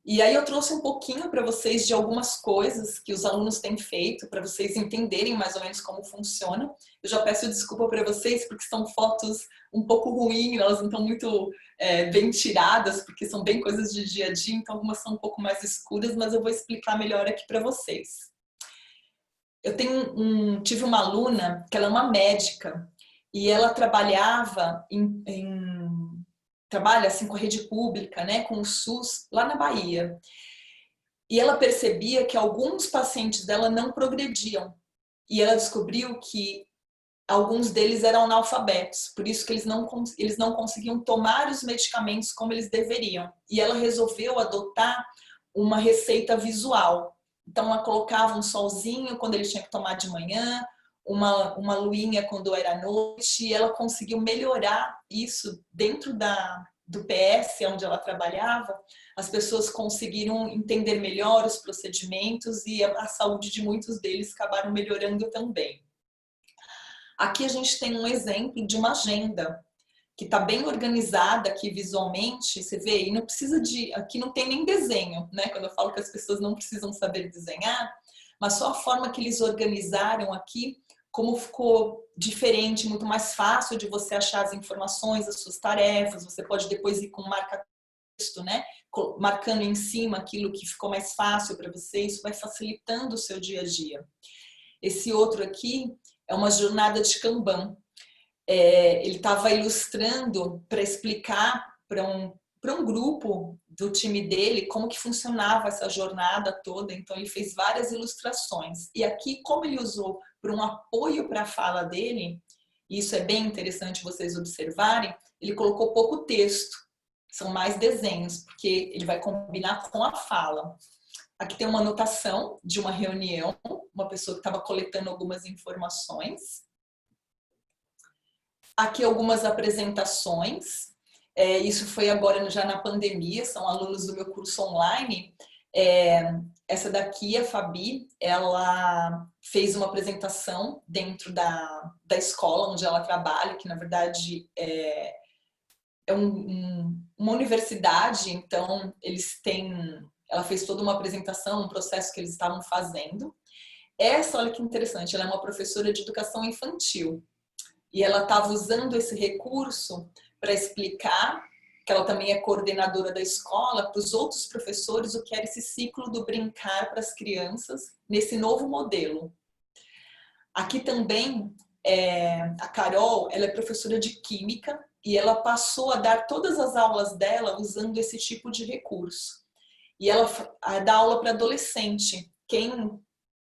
E aí eu trouxe um pouquinho para vocês de algumas coisas que os alunos têm feito, para vocês entenderem mais ou menos como funciona. Eu já peço desculpa para vocês, porque são fotos um pouco ruins, elas não estão muito bem tiradas, porque são bem coisas de dia a dia, então algumas são um pouco mais escuras, mas eu vou explicar melhor aqui para vocês. Eu tive uma aluna, que ela é uma médica, e ela trabalhava trabalha assim com a rede pública, né, com o SUS, lá na Bahia. E ela percebia que alguns pacientes dela não progrediam. E ela descobriu que alguns deles eram analfabetos, por isso que eles não conseguiam tomar os medicamentos como eles deveriam. E ela resolveu adotar uma receita visual. Então ela colocava um solzinho quando ele tinha que tomar de manhã, uma luinha quando era à noite, e ela conseguiu melhorar isso dentro do PS, onde ela trabalhava. As pessoas conseguiram entender melhor os procedimentos e a saúde de muitos deles acabaram melhorando também. Aqui a gente tem um exemplo de uma agenda que está bem organizada aqui visualmente, você vê, e não precisa aqui não tem nem desenho, né? Quando eu falo que as pessoas não precisam saber desenhar, mas só a forma que eles organizaram aqui, como ficou diferente, muito mais fácil de você achar as informações, as suas tarefas, você pode depois ir com marca-texto, né? Marcando em cima aquilo que ficou mais fácil para você, isso vai facilitando o seu dia a dia. Esse outro aqui é uma jornada de Kanban. Ele estava ilustrando para explicar para um grupo do time dele como que funcionava essa jornada toda, então ele fez várias ilustrações. E aqui, como ele usou para um apoio para a fala dele, e isso é bem interessante vocês observarem, ele colocou pouco texto, são mais desenhos, porque ele vai combinar com a fala. Aqui tem uma anotação de uma reunião, uma pessoa que estava coletando algumas informações. Aqui algumas apresentações. Isso foi agora já na pandemia, são alunos do meu curso online. Essa daqui, a Fabi, ela fez uma apresentação dentro da escola onde ela trabalha, que na verdade é uma universidade, então ela fez toda uma apresentação, um processo que eles estavam fazendo. Olha que interessante, ela é uma professora de educação infantil e ela estava usando esse recurso para explicar, que ela também é coordenadora da escola, para os outros professores o que era esse ciclo do brincar para as crianças nesse novo modelo. Aqui também, a Carol, ela é professora de química e ela passou a dar todas as aulas dela usando esse tipo de recurso. E ela dá aula para adolescente. Quem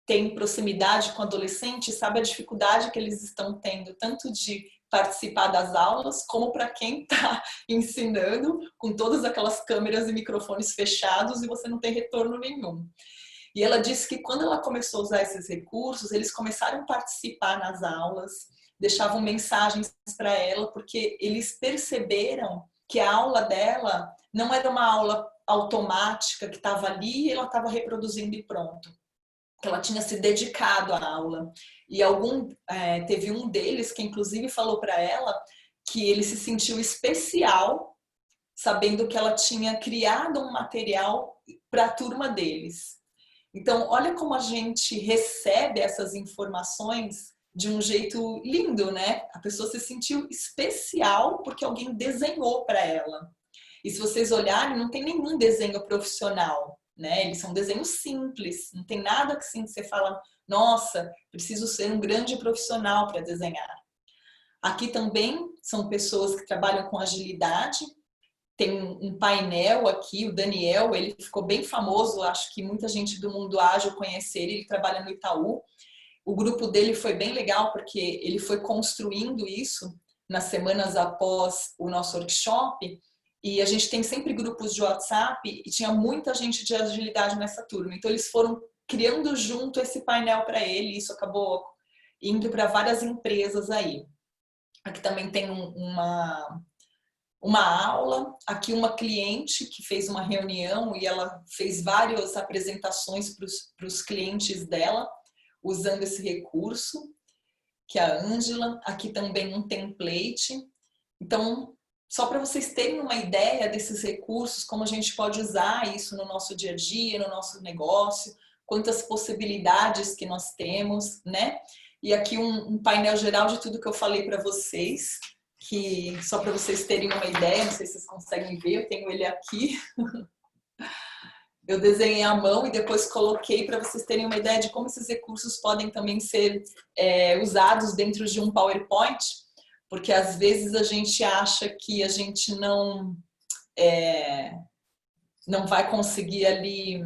tem proximidade com adolescente sabe a dificuldade que eles estão tendo, tanto de participar das aulas, como para quem está ensinando, com todas aquelas câmeras e microfones fechados e você não tem retorno nenhum. E ela disse que quando ela começou a usar esses recursos, eles começaram a participar nas aulas, deixavam mensagens para ela, porque eles perceberam que a aula dela não era uma aula automática que estava ali e ela estava reproduzindo e pronto. Que ela tinha se dedicado à aula. E teve um deles que inclusive falou para ela que ele se sentiu especial sabendo que ela tinha criado um material para a turma deles. Então, olha como a gente recebe essas informações de um jeito lindo, né? A pessoa se sentiu especial porque alguém desenhou para ela. E se vocês olharem, não tem nenhum desenho profissional, né? Eles são desenhos simples, não tem nada que assim que você fala, nossa, preciso ser um grande profissional para desenhar. Aqui também são pessoas que trabalham com agilidade. Tem um painel aqui, o Daniel, ele ficou bem famoso, acho que muita gente do mundo ágil conhece ele trabalha no Itaú. O grupo dele foi bem legal porque ele foi construindo isso nas semanas após o nosso workshop e a gente tem sempre grupos de WhatsApp e tinha muita gente de agilidade nessa turma. Então eles foram criando junto esse painel para ele e isso acabou indo para várias empresas aí. Aqui também tem uma aula, aqui uma cliente que fez uma reunião e ela fez várias apresentações para os clientes dela, usando esse recurso, que é a Ângela. Aqui também um template. Então, só para vocês terem uma ideia desses recursos, como a gente pode usar isso no nosso dia a dia, no nosso negócio, quantas possibilidades que nós temos, né? E aqui um painel geral de tudo que eu falei para vocês, que só para vocês terem uma ideia, não sei se vocês conseguem ver, eu tenho ele aqui. Eu desenhei à mão e depois coloquei para vocês terem uma ideia de como esses recursos podem também ser usados dentro de um PowerPoint, porque às vezes a gente acha que a gente não vai conseguir ali...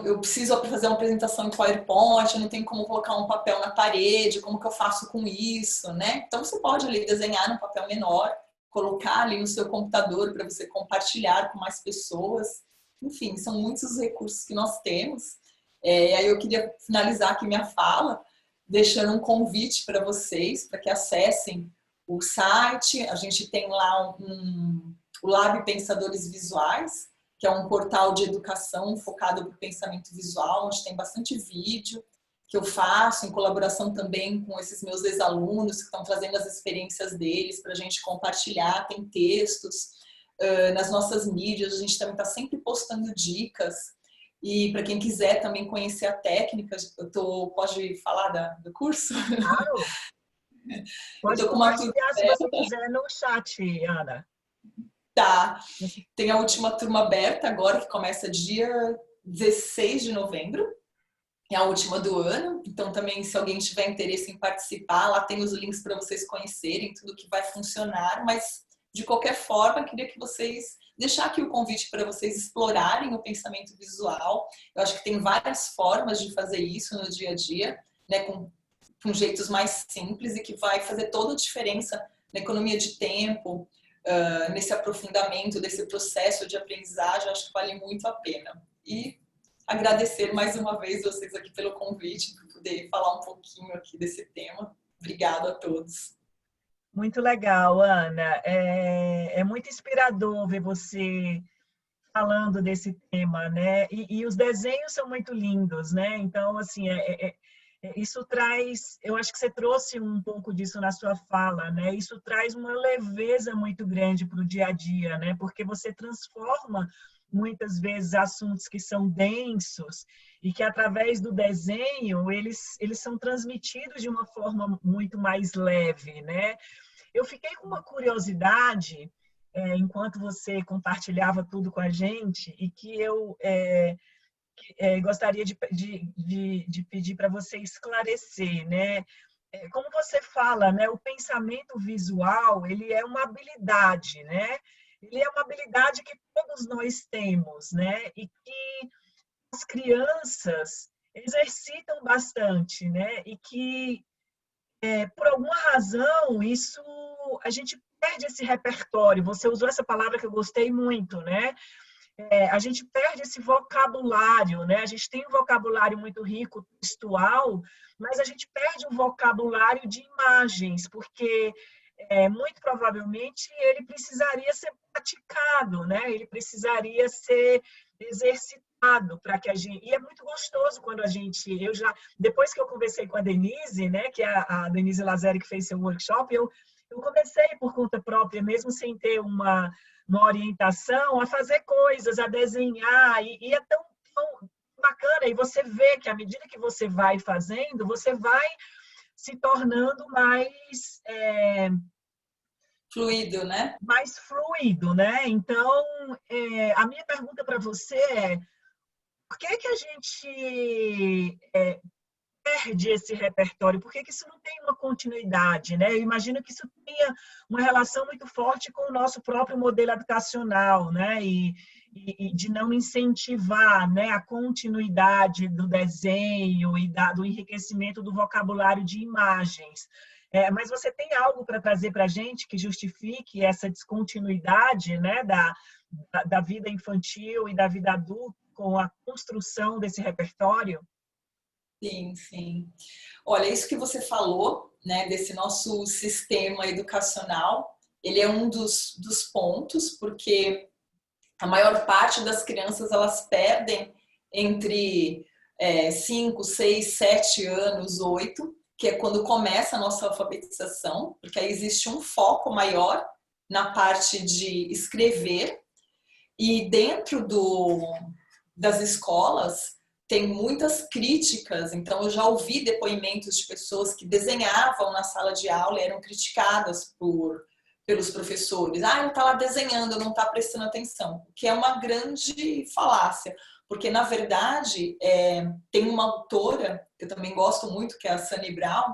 eu preciso fazer uma apresentação em PowerPoint, eu não tenho como colocar um papel na parede, como que eu faço com isso, né? Então você pode ali desenhar num papel menor, colocar ali no seu computador para você compartilhar com mais pessoas. Enfim, são muitos os recursos que nós temos. Aí eu queria finalizar aqui minha fala, deixando um convite para vocês, para que acessem o site. A gente tem lá o Lab Pensadores Visuais, que é um portal de educação focado para o pensamento visual, onde tem bastante vídeo que eu faço, em colaboração também com esses meus ex-alunos que estão trazendo as experiências deles para a gente compartilhar, tem textos. Nas nossas mídias, a gente também está sempre postando dicas. E para quem quiser também conhecer a técnica, pode falar do curso? Claro! Pode compartilhar se você quiser no chat, Ana. Tá. Tem a última turma aberta agora, que começa dia 16 de novembro. É a última do ano. Então também, se alguém tiver interesse em participar, lá tem os links para vocês conhecerem tudo que vai funcionar. Mas, de qualquer forma, eu queria que vocês... deixar aqui o convite para vocês explorarem o pensamento visual. Eu acho que tem várias formas de fazer isso no dia a dia, né, com jeitos mais simples e que vai fazer toda a diferença na economia de tempo, nesse aprofundamento desse processo de aprendizagem. Eu acho que vale muito a pena. E agradecer mais uma vez vocês aqui pelo convite, por poder falar um pouquinho aqui desse tema. Obrigada a todos. Muito legal, Ana. É muito inspirador ver você falando desse tema, né? E os desenhos são muito lindos, né? Então, assim, isso traz... Eu acho que você trouxe um pouco disso na sua fala, né? Isso traz uma leveza muito grande para o dia a dia, né? Porque você transforma muitas vezes assuntos que são densos e que através do desenho eles são transmitidos de uma forma muito mais leve, né? Eu fiquei com uma curiosidade enquanto você compartilhava tudo com a gente e que eu gostaria de pedir para você esclarecer, né? Como você fala, né? O pensamento visual, ele é uma habilidade, né? Ele é uma habilidade que todos nós temos, né? E que as crianças exercitam bastante, né? E que por alguma razão, isso a gente perde esse repertório. Você usou essa palavra que eu gostei muito, né? A gente perde esse vocabulário, né? A gente tem um vocabulário muito rico, textual, mas a gente perde o vocabulário de imagens, porque muito provavelmente ele precisaria ser praticado, né? Ele precisaria ser exercitado para que a gente. E é muito gostoso quando a gente. Depois que eu conversei com a Denise, né? Que é a Denise Lazeri que fez seu workshop, eu comecei por conta própria, mesmo sem ter uma orientação, a fazer coisas, a desenhar, e é tão bacana, e você vê que à medida que você vai fazendo, você vai se tornando mais fluido, né? Mais fluido, né? Então, a minha pergunta para você é: por que que a gente perde esse repertório? Por que que isso não tem uma continuidade, né? Eu imagino que isso tenha uma relação muito forte com o nosso próprio modelo educacional, né? E de não incentivar, né, a continuidade do desenho e do enriquecimento do vocabulário de imagens. Mas você tem algo para trazer para a gente que justifique essa descontinuidade, né, da vida infantil e da vida adulta com a construção desse repertório? Sim, sim. Olha, isso que você falou, né, desse nosso sistema educacional, ele é um dos pontos, porque a maior parte das crianças, elas perdem entre 5, 6, 7 anos, 8, que é quando começa a nossa alfabetização, porque aí existe um foco maior na parte de escrever, e dentro das escolas tem muitas críticas. Então eu já ouvi depoimentos de pessoas que desenhavam na sala de aula e eram criticadas pelos professores. Ele está lá desenhando, não está prestando atenção, o que é uma grande falácia, porque na verdade tem uma autora que eu também gosto muito, que é a Sunny Brown.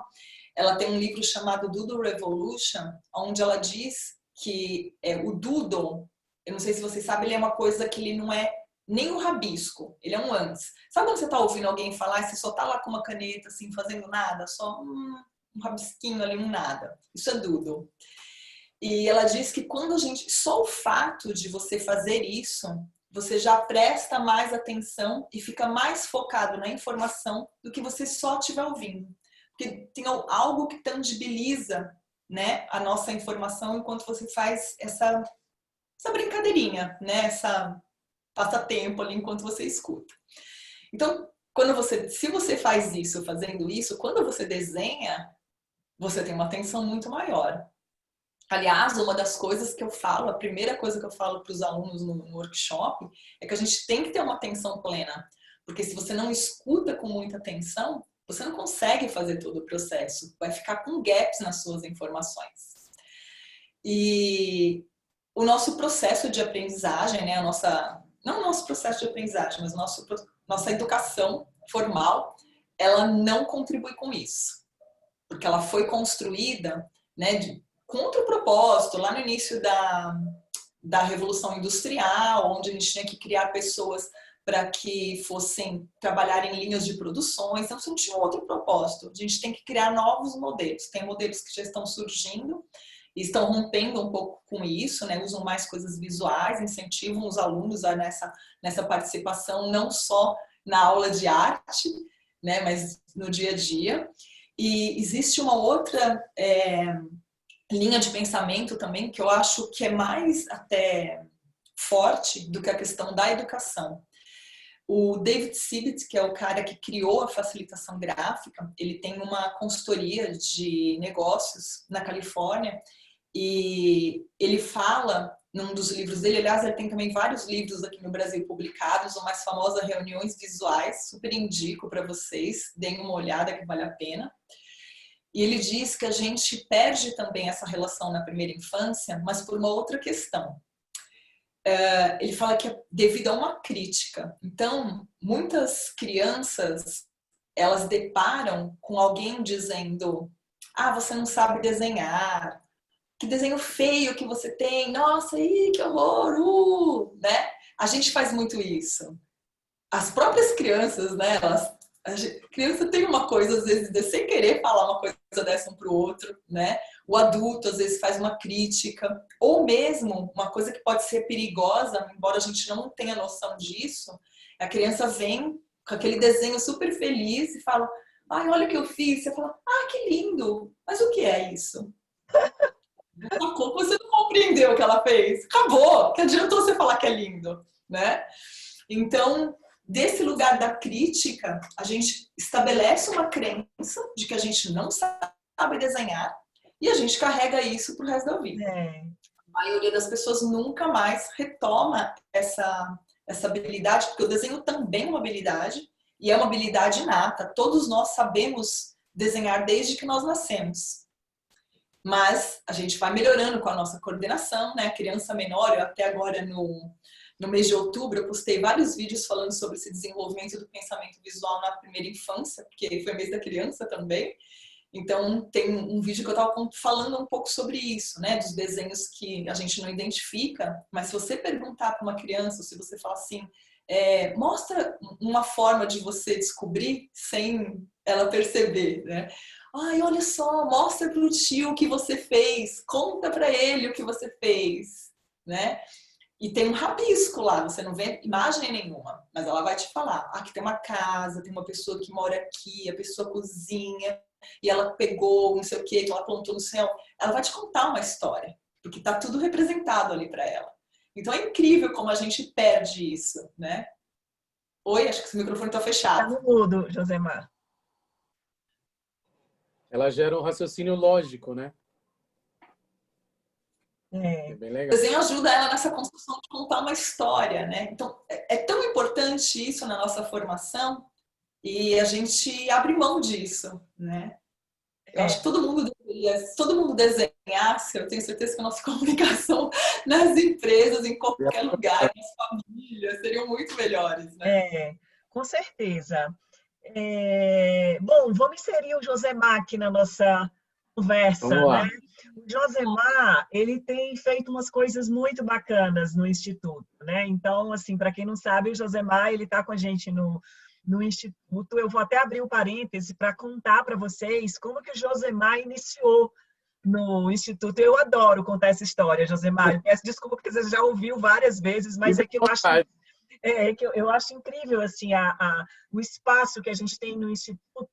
Ela tem um livro chamado Doodle Revolution, onde ela diz que o doodle, eu não sei se vocês sabem, ele é uma coisa que ele não é nem um rabisco, ele é um antes. Sabe quando você está ouvindo alguém falar e você só está lá com uma caneta assim, fazendo nada, só um rabisquinho ali, um nada? Isso é doodle. E ela diz que quando só o fato de você fazer isso, você já presta mais atenção e fica mais focado na informação do que você só estiver ouvindo. Porque tem algo que tangibiliza, né, a nossa informação enquanto você faz essa brincadeirinha, né, essa passatempo ali enquanto você escuta. Então, se você faz isso, fazendo isso, quando você desenha, você tem uma atenção muito maior. Aliás, uma das coisas que eu falo, a primeira coisa que eu falo para os alunos no workshop é que a gente tem que ter uma atenção plena. Porque se você não escuta com muita atenção, você não consegue fazer todo o processo. Vai ficar com gaps nas suas informações. E o nosso processo de aprendizagem, né, não o nosso processo de aprendizagem, mas nossa educação formal, ela não contribui com isso. Porque ela foi construída, né, contra o propósito, lá no início da Revolução Industrial, onde a gente tinha que criar pessoas para que fossem trabalhar em linhas de produções. Então, não tinha outro propósito. A gente tem que criar novos modelos. Tem modelos que já estão surgindo e estão rompendo um pouco com isso, né? Usam mais coisas visuais, incentivam os alunos nessa participação, não só na aula de arte, né? Mas no dia a dia. E existe uma outra linha de pensamento também, que eu acho que é mais até forte do que a questão da educação. O David Sibit, que é o cara que criou a facilitação gráfica, ele tem uma consultoria de negócios na Califórnia e ele fala num dos livros dele, aliás, ele tem também vários livros aqui no Brasil publicados, o mais famoso é Reuniões Visuais, super indico para vocês, deem uma olhada que vale a pena. E ele diz que a gente perde também essa relação na primeira infância, mas por uma outra questão. Ele fala que é devido a uma crítica. Então, muitas crianças, elas deparam com alguém dizendo: você não sabe desenhar, que desenho feio que você tem, nossa, que horror, né? A gente faz muito isso. As próprias crianças, né, elas Criança tem uma coisa, às vezes, de sem querer falar uma coisa dessa um para o outro, né? O adulto, às vezes, faz uma crítica, ou mesmo uma coisa que pode ser perigosa, embora a gente não tenha noção disso, a criança vem com aquele desenho super feliz e fala, ai, olha o que eu fiz. Você fala, ah, que lindo, mas o que é isso? Você não compreendeu o que ela fez. Acabou, que adiantou você falar que é lindo, né? Então, desse lugar da crítica, a gente estabelece uma crença de que a gente não sabe desenhar e a gente carrega isso pro resto da vida. A maioria das pessoas nunca mais retoma essa habilidade, porque o desenho também é uma habilidade e é uma habilidade inata. Todos nós sabemos desenhar desde que nós nascemos. Mas a gente vai melhorando com a nossa coordenação, né? Criança menor, eu até agora no mês de outubro, eu postei vários vídeos falando sobre esse desenvolvimento do pensamento visual na primeira infância, porque foi mês da criança também. Então, tem um vídeo que eu estava falando um pouco sobre isso, né? Dos desenhos que a gente não identifica, mas se você perguntar para uma criança, se você falar assim, mostra uma forma de você descobrir sem ela perceber, né? Ai, olha só, mostra para o tio o que você fez, conta para ele o que você fez, né? E tem um rabisco lá, você não vê imagem nenhuma, mas ela vai te falar, aqui tem uma casa, tem uma pessoa que mora aqui, a pessoa cozinha, e ela pegou não sei o que ela plantou no céu. Ela vai te contar uma história, porque tá tudo representado ali para ela. Então é incrível como a gente perde isso, né? Oi, acho que esse microfone tá fechado. Tá no mudo, Josemar. Ela gera um raciocínio lógico, né? É bem legal. O desenho ajuda ela nessa construção de contar uma história, né? Então, é tão importante isso na nossa formação e a gente abre mão disso, né? Eu acho que todo mundo deveria, se todo mundo desenhasse, eu tenho certeza que a nossa comunicação nas empresas, em qualquer lugar, nas famílias, seriam muito melhores, né? Com certeza. Bom, vamos inserir o Josemar aqui na nossa conversa, né? O Josemar, ele tem feito umas coisas muito bacanas no Instituto, né? Então, assim, para quem não sabe, o Josemar, ele está com a gente no Instituto. Eu vou até abrir um parêntese para contar para vocês como que o Josemar iniciou no Instituto. Eu adoro contar essa história, Josemar. Eu peço desculpa porque você já ouviu várias vezes, mas é que eu acho... que eu acho incrível assim, o espaço que a gente tem no Instituto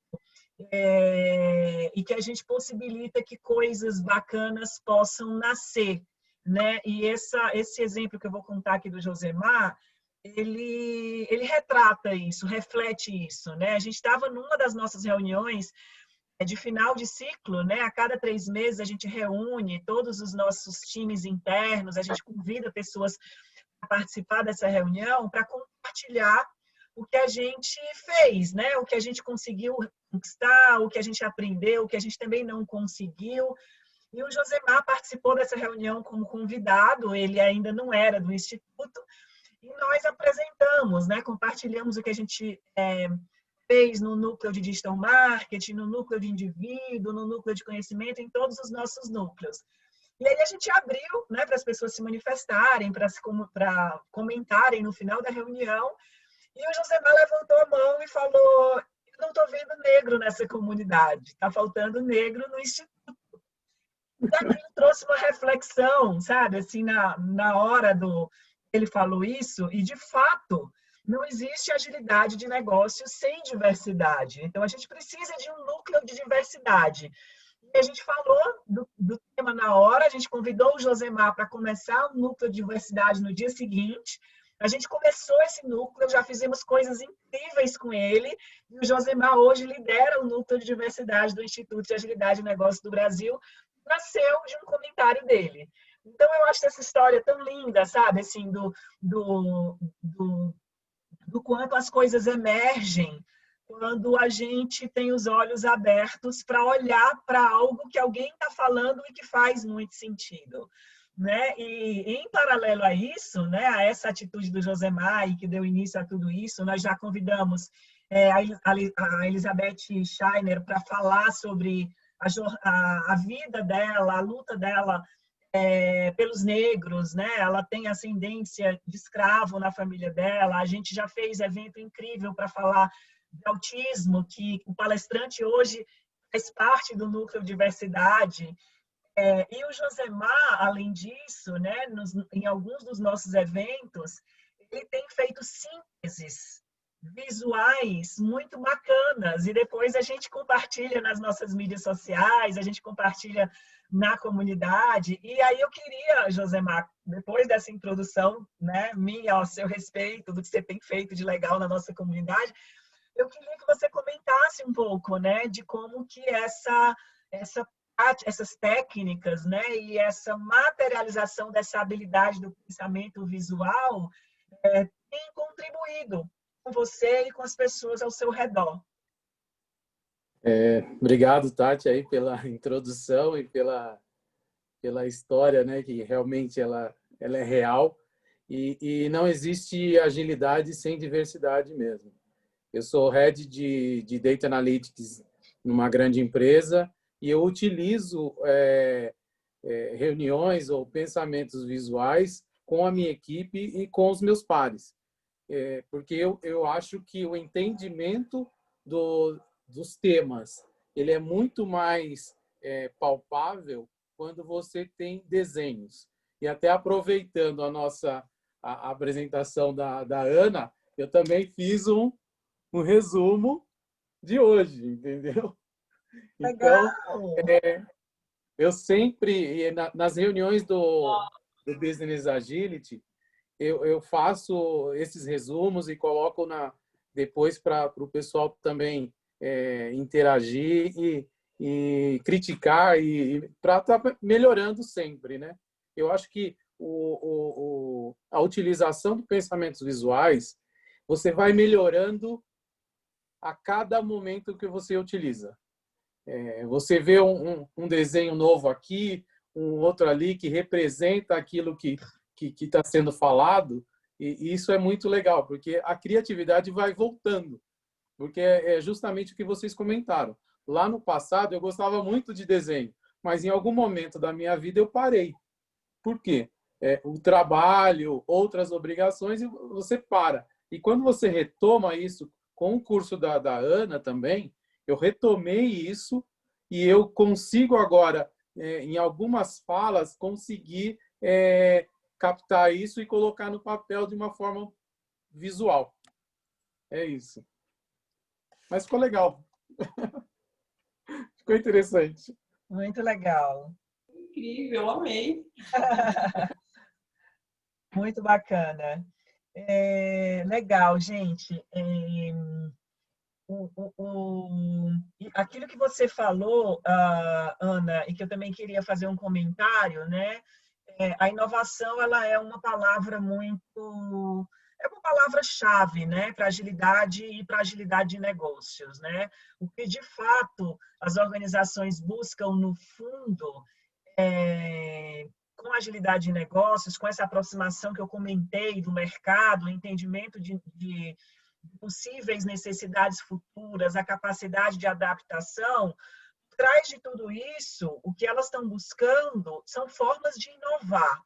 e que a gente possibilita que coisas bacanas possam nascer, né? E esse exemplo que eu vou contar aqui do Josemar, ele retrata isso, reflete isso, né? A gente estava numa das nossas reuniões de final de ciclo, né? A cada 3 meses a gente reúne todos os nossos times internos, a gente convida pessoas a participar dessa reunião para compartilhar o que a gente fez, né? O que a gente conseguiu conquistar, o que a gente aprendeu, o que a gente também não conseguiu. E o Josemar participou dessa reunião como convidado, ele ainda não era do Instituto, e nós apresentamos, né? Compartilhamos o que a gente fez no núcleo de Digital Marketing, no núcleo de indivíduo, no núcleo de conhecimento, em todos os nossos núcleos. E aí a gente abriu, né, para as pessoas se manifestarem, para comentarem no final da reunião. E o Josemar levantou a mão e falou, eu não estou vendo negro nessa comunidade, está faltando negro no Instituto. E aquilo trouxe uma reflexão, sabe, assim, na hora ele falou isso, e de fato, não existe agilidade de negócio sem diversidade. Então, a gente precisa de um núcleo de diversidade. E a gente falou do tema na hora, a gente convidou o Josemar para começar o núcleo de diversidade no dia seguinte. A gente começou esse núcleo, já fizemos coisas incríveis com ele, e o Josemar hoje lidera o núcleo de diversidade do Instituto de Agilidade e Negócios do Brasil, nasceu de um comentário dele. Então, eu acho essa história tão linda, sabe? Assim, do quanto as coisas emergem quando a gente tem os olhos abertos para olhar para algo que alguém está falando e que faz muito sentido, né? E em paralelo a isso, né, a essa atitude do Josemar e que deu início a tudo isso, nós já convidamos a Elizabeth Scheiner para falar sobre a vida dela, a luta dela pelos negros, né? Ela tem ascendência de escravo na família dela. A gente já fez evento incrível para falar de autismo, que o palestrante hoje faz parte do núcleo diversidade. E o Josemar, além disso, né, em alguns dos nossos eventos, ele tem feito sínteses visuais muito bacanas, e depois a gente compartilha nas nossas mídias sociais, a gente compartilha na comunidade. E aí eu queria, Josemar, depois dessa introdução, né, minha ao seu respeito, do que você tem feito de legal na nossa comunidade, eu queria que você comentasse um pouco, né, de como que essas técnicas, né, e essa materialização dessa habilidade do pensamento visual tem contribuído com você e com as pessoas ao seu redor. Obrigado, Tati, aí pela introdução e pela história, né, que realmente ela é real, e não existe agilidade sem diversidade mesmo. Eu sou Head de Data Analytics numa grande empresa, e eu utilizo reuniões ou pensamentos visuais com a minha equipe e com os meus pares. Porque eu acho que o entendimento dos temas ele é muito mais palpável quando você tem desenhos. E até aproveitando a apresentação da Ana, eu também fiz um resumo de hoje, entendeu? Legal. Então, eu sempre, nas reuniões do Business Agility, eu faço esses resumos e coloco depois para o pessoal também interagir e criticar para estar melhorando sempre, né? Eu acho que a utilização de pensamentos visuais, você vai melhorando a cada momento que você utiliza. Você vê um desenho novo aqui, um outro ali que representa aquilo que está sendo falado, e isso é muito legal, porque a criatividade vai voltando, porque é justamente o que vocês comentaram. Lá no passado, eu gostava muito de desenho, mas em algum momento da minha vida eu parei. Por quê? O trabalho, outras obrigações, e você para. E quando você retoma isso, com o curso da Ana também, eu retomei isso e eu consigo agora, em algumas falas, conseguir captar isso e colocar no papel de uma forma visual. É isso. Mas ficou legal. Ficou interessante. Muito legal. Incrível, amei. Muito bacana. Legal, gente. Aquilo que você falou, Ana, e que eu também queria fazer um comentário, né? A inovação, ela é uma palavra uma palavra-chave, né, para agilidade e para agilidade de negócios, né? O que de fato as organizações buscam no fundo com agilidade de negócios, com essa aproximação que eu comentei do mercado, o entendimento de possíveis necessidades futuras, a capacidade de adaptação, atrás de tudo isso, o que elas estão buscando são formas de inovar,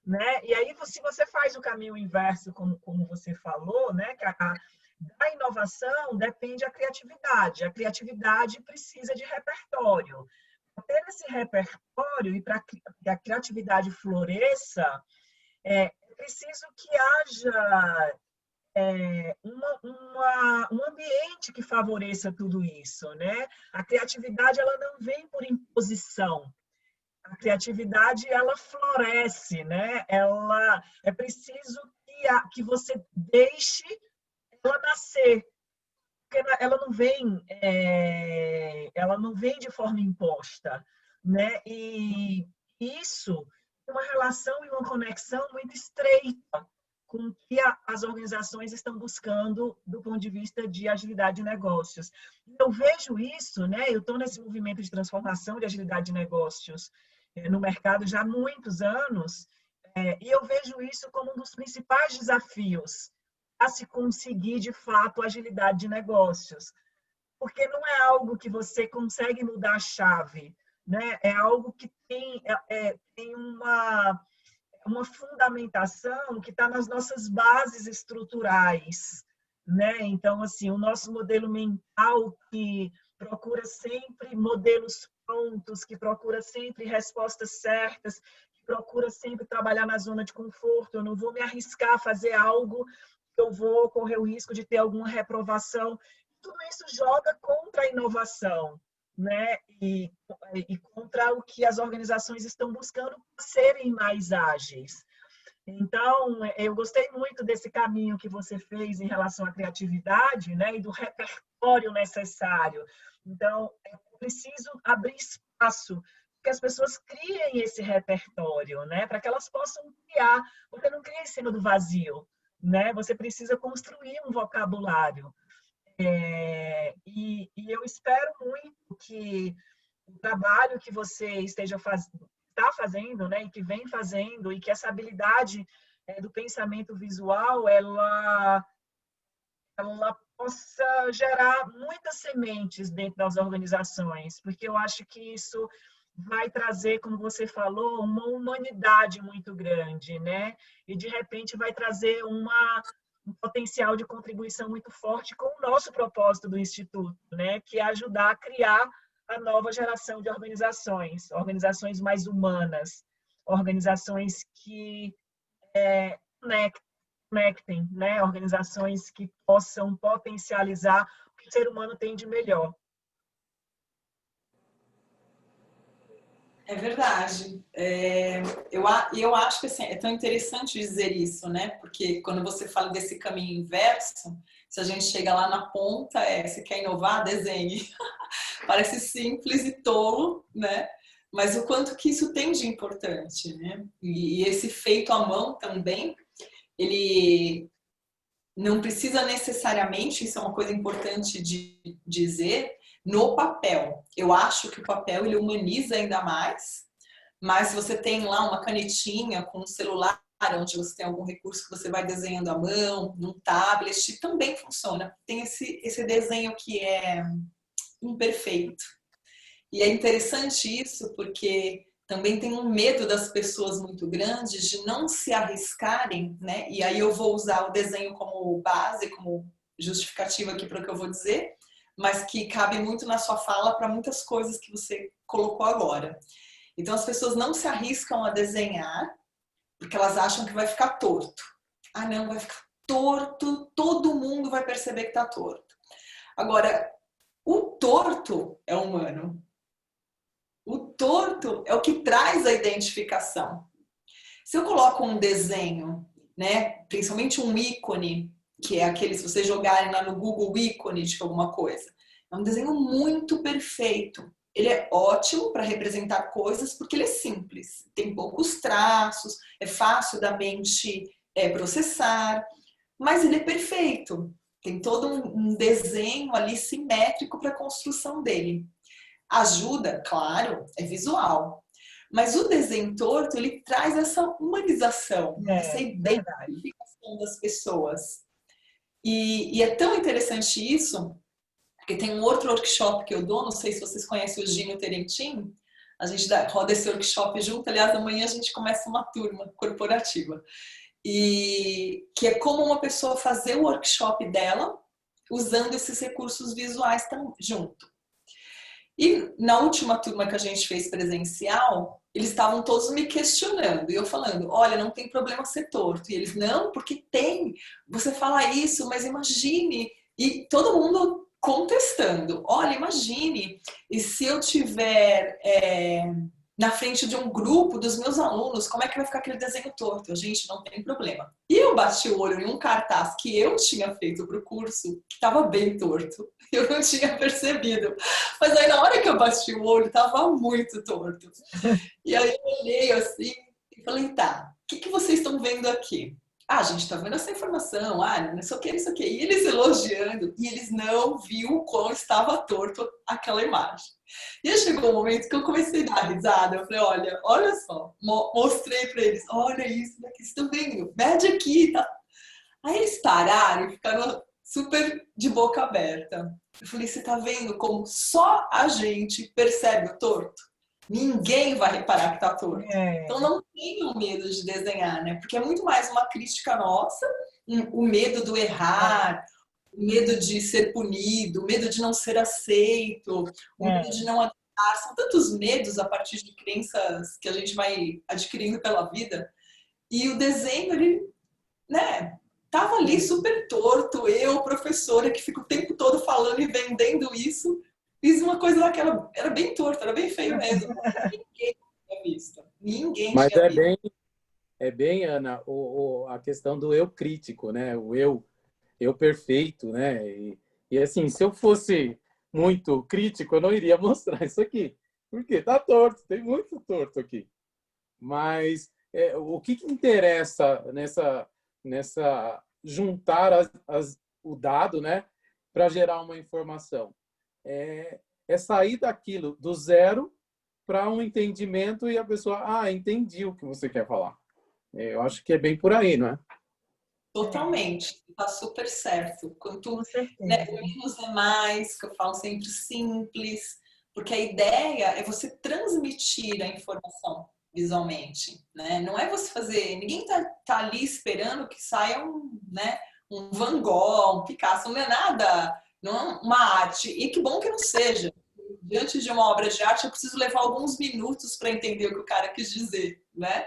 né? E aí, se você faz o caminho inverso, como você falou, né, que da inovação depende a criatividade. A criatividade precisa de repertório. Para ter esse repertório e para que a criatividade floresça, é preciso que haja um ambiente que favoreça tudo isso, né? A criatividade ela não vem por imposição. A criatividade ela floresce, né? Ela é preciso que você deixe ela nascer, porque ela não vem de forma imposta, né? E isso é uma relação e uma conexão muito estreita com o que as organizações estão buscando do ponto de vista de agilidade de negócios. Eu vejo isso, né? Eu estou nesse movimento de transformação de agilidade de negócios no mercado já há muitos anos, e eu vejo isso como um dos principais desafios a se conseguir, de fato, agilidade de negócios. Porque não é algo que você consegue mudar a chave, né? É algo que tem uma fundamentação que está nas nossas bases estruturais, né? Então, assim, o nosso modelo mental que procura sempre modelos prontos, que procura sempre respostas certas, que procura sempre trabalhar na zona de conforto. Eu não vou me arriscar a fazer algo que eu vou correr o risco de ter alguma reprovação. Tudo isso joga contra a inovação, né? E contra o que as organizações estão buscando serem mais ágeis. Então, eu gostei muito desse caminho que você fez em relação à criatividade, né, e do repertório necessário. Então, é preciso abrir espaço que as pessoas criem esse repertório, né, para que elas possam criar. Você não cria em cima do vazio, né? Você precisa construir um vocabulário. E eu espero muito que o trabalho que você está fazendo, né, e que vem fazendo, e que essa habilidade do pensamento visual, ela possa gerar muitas sementes dentro das organizações, porque eu acho que isso vai trazer, como você falou, uma humanidade muito grande, né? E de repente vai trazer um potencial de contribuição muito forte com o nosso propósito do Instituto, né? Que é ajudar a criar a nova geração de organizações mais humanas, organizações que conectem, né? Organizações que possam potencializar o que o ser humano tem de melhor. É verdade. Eu acho que assim, é tão interessante dizer isso, né? Porque quando você fala desse caminho inverso, se a gente chega lá na ponta, você quer inovar, desenhe. Parece simples e tolo, né? Mas o quanto que isso tem de importante, né? E esse feito à mão também, ele não precisa necessariamente, isso é uma coisa importante de dizer, no papel. Eu acho que o papel ele humaniza ainda mais, mas se você tem lá uma canetinha com um celular, onde você tem algum recurso que você vai desenhando à mão, num tablet, também funciona. Tem esse desenho que é imperfeito. E é interessante isso porque também tem um medo das pessoas muito grande de não se arriscarem, né? E aí eu vou usar o desenho como base, como justificativa aqui para o que eu vou dizer, mas que cabe muito na sua fala para muitas coisas que você colocou agora. Então as pessoas não se arriscam a desenhar porque elas acham que vai ficar torto. Ah, não, vai ficar torto, todo mundo vai perceber que está torto. Agora, o torto é humano. O torto é o que traz a identificação. Se eu coloco um desenho, né, principalmente um ícone, que é aquele, se vocês jogarem lá no Google ícone de alguma coisa, é um desenho muito perfeito. Ele é ótimo para representar coisas porque ele é simples, tem poucos traços, é fácil da mente processar, mas ele é perfeito. Tem todo um desenho ali simétrico para a construção dele. Ajuda, claro, é visual. Mas o desenho torto, ele traz essa humanização, essa identificação das pessoas. E é tão interessante isso, porque tem um outro workshop que eu dou, não sei se vocês conhecem o Gino Terentin, a gente roda esse workshop junto, aliás, amanhã a gente começa uma turma corporativa. E que é como uma pessoa fazer o workshop dela usando esses recursos visuais junto. E na última turma que a gente fez presencial, eles estavam todos me questionando. E eu falando, olha, não tem problema ser torto. E eles, não, porque tem. Você fala isso, mas imagine. E todo mundo contestando. Olha, imagine. E se eu tiver na frente de um grupo dos meus alunos, como é que vai ficar aquele desenho torto? Eu, gente, não tem problema. E eu bati o olho em um cartaz que eu tinha feito para o curso, que estava bem torto. Eu não tinha percebido. Mas aí na hora que eu bati o olho, estava muito torto. E aí eu olhei assim e falei, tá, o que vocês estão vendo aqui? Ah, a gente está vendo essa informação, não sei o que, não sei o que. E eles elogiando, e eles não viam o quão estava torto aquela imagem. E aí chegou um momento que eu comecei a dar risada. Eu falei, olha só, mostrei para eles, olha isso daqui, vocês estão vendo? Mede aqui, tá? Aí eles pararam e ficaram super de boca aberta. Eu falei, você tá vendo como só a gente percebe o torto? Ninguém vai reparar que tá torto. Então não tenham medo de desenhar, né? Porque é muito mais uma crítica nossa, o medo do errar, medo de ser punido, o medo de não ser aceito, o medo de não adaptar. São tantos medos a partir de crenças que a gente vai adquirindo pela vida. E o desenho, ele, né, tava ali super torto. Eu, professora, que fico o tempo todo falando e vendendo isso, fiz uma coisa lá que era bem torto, era bem feio mesmo. Ninguém tinha visto. Ninguém Mas tinha visto. é bem, Ana, a questão do eu crítico, né? O eu perfeito, né? E assim, se eu fosse muito crítico, eu não iria mostrar isso aqui. Porque tá torto, tem muito torto aqui. Mas o que interessa nessa juntar o dado, né, para gerar uma informação? É sair daquilo do zero para um entendimento e a pessoa, entendi o que você quer falar. Eu acho que é bem por aí, não é? Totalmente, tá super certo. Quanto, Com certeza. né, menos é mais, que eu falo sempre simples, porque a ideia é você transmitir a informação visualmente, né? Não é você fazer, ninguém tá ali esperando que saia um Van Gogh, um Picasso, não é nada, não é uma arte. E que bom que não seja. Diante de uma obra de arte, eu preciso levar alguns minutos para entender o que o cara quis dizer, né?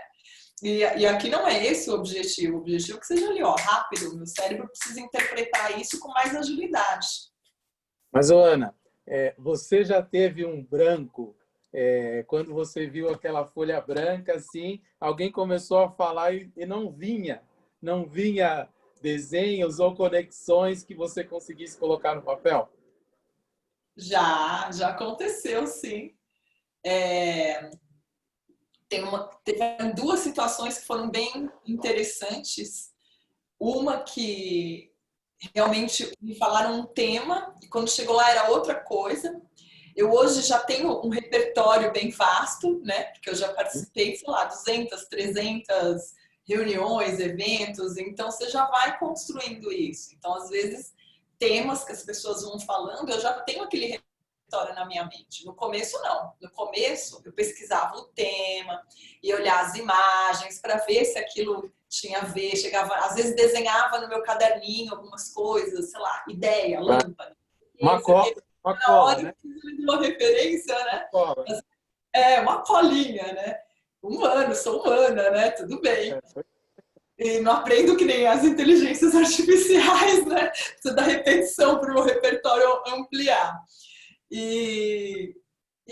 E aqui não é esse o objetivo. O objetivo é que seja ali, ó, rápido. Meu cérebro precisa interpretar isso com mais agilidade. Mas, Ana, você já teve um branco quando você viu aquela folha branca, assim, alguém começou a falar e não vinha desenhos ou conexões que você conseguisse colocar no papel? Já aconteceu, sim. Teve duas situações que foram bem interessantes. Uma que realmente me falaram um tema e quando chegou lá era outra coisa. Eu hoje já tenho um repertório bem vasto, né? Porque eu já participei, sei lá, 200, 300 reuniões, eventos, então você já vai construindo isso. Então, às vezes, temas que as pessoas vão falando, eu já tenho aquele repertório na minha mente. No começo, não. No começo, eu pesquisava o tema, ia olhar as imagens para ver se aquilo tinha a ver, chegava, às vezes desenhava no meu caderninho algumas coisas, sei lá, ideia, lâmpada. Uma cola, né? Uma referência, né? Uma colinha, né? Sou humana, né? Tudo bem. E não aprendo que nem as inteligências artificiais, né? Precisa da repetição para o meu repertório ampliar. E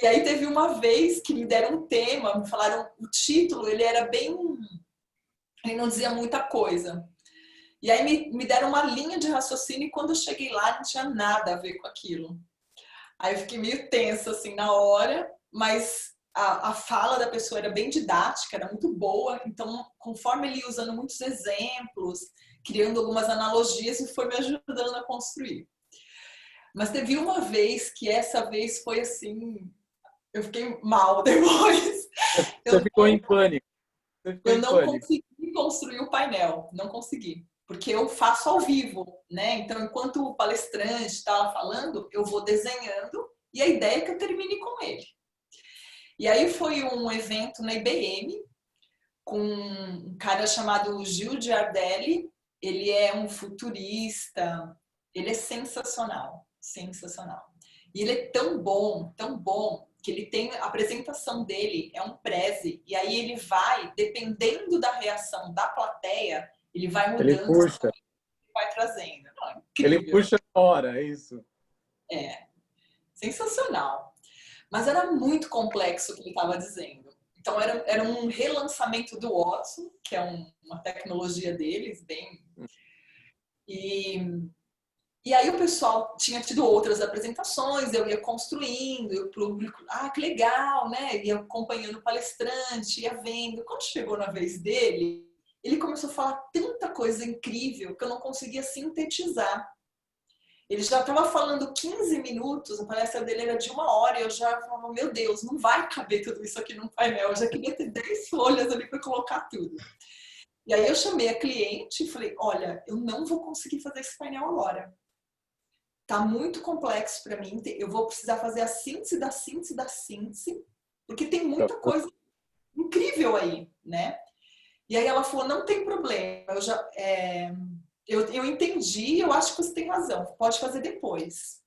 aí teve uma vez que me deram um tema, me falaram o título, ele não dizia muita coisa. E aí me deram uma linha de raciocínio e quando eu cheguei lá não tinha nada a ver com aquilo. Aí eu fiquei meio tensa assim na hora, mas a fala da pessoa era bem didática, era muito boa, então conforme ele ia usando muitos exemplos, criando algumas analogias e foi me ajudando a construir. Mas teve uma vez que essa vez foi assim, eu fiquei mal depois. Você ficou em pânico. Eu não consegui construir o painel, não consegui. Porque eu faço ao vivo, né? Então, enquanto o palestrante está lá falando, eu vou desenhando e a ideia é que eu termine com ele. E aí foi um evento na IBM com um cara chamado Gil Giardelli. Ele é um futurista, ele é sensacional, sensacional. E ele é tão bom, que ele tem, a apresentação dele é um preze, e aí ele vai, dependendo da reação da plateia, ele vai mudando, ele puxa, vai trazendo. Ele puxa a hora, é isso. Sensacional. Mas era muito complexo o que ele estava dizendo. Então era um relançamento do Watson, que é uma tecnologia deles, bem... E aí o pessoal tinha tido outras apresentações, eu ia construindo, e o público, que legal, né? Ia acompanhando o palestrante, ia vendo. Quando chegou na vez dele, ele começou a falar tanta coisa incrível que eu não conseguia sintetizar. Ele já estava falando 15 minutos, a palestra dele era de 1 hora, e eu já falava, meu Deus, não vai caber tudo isso aqui num painel, eu já queria ter 10 folhas ali para colocar tudo. E aí eu chamei a cliente e falei, olha, eu não vou conseguir fazer esse painel agora. Tá muito complexo para mim, eu vou precisar fazer a síntese da síntese da síntese, porque tem muita coisa incrível aí, né? E aí ela falou, não tem problema, eu entendi, eu acho que você tem razão, pode fazer depois.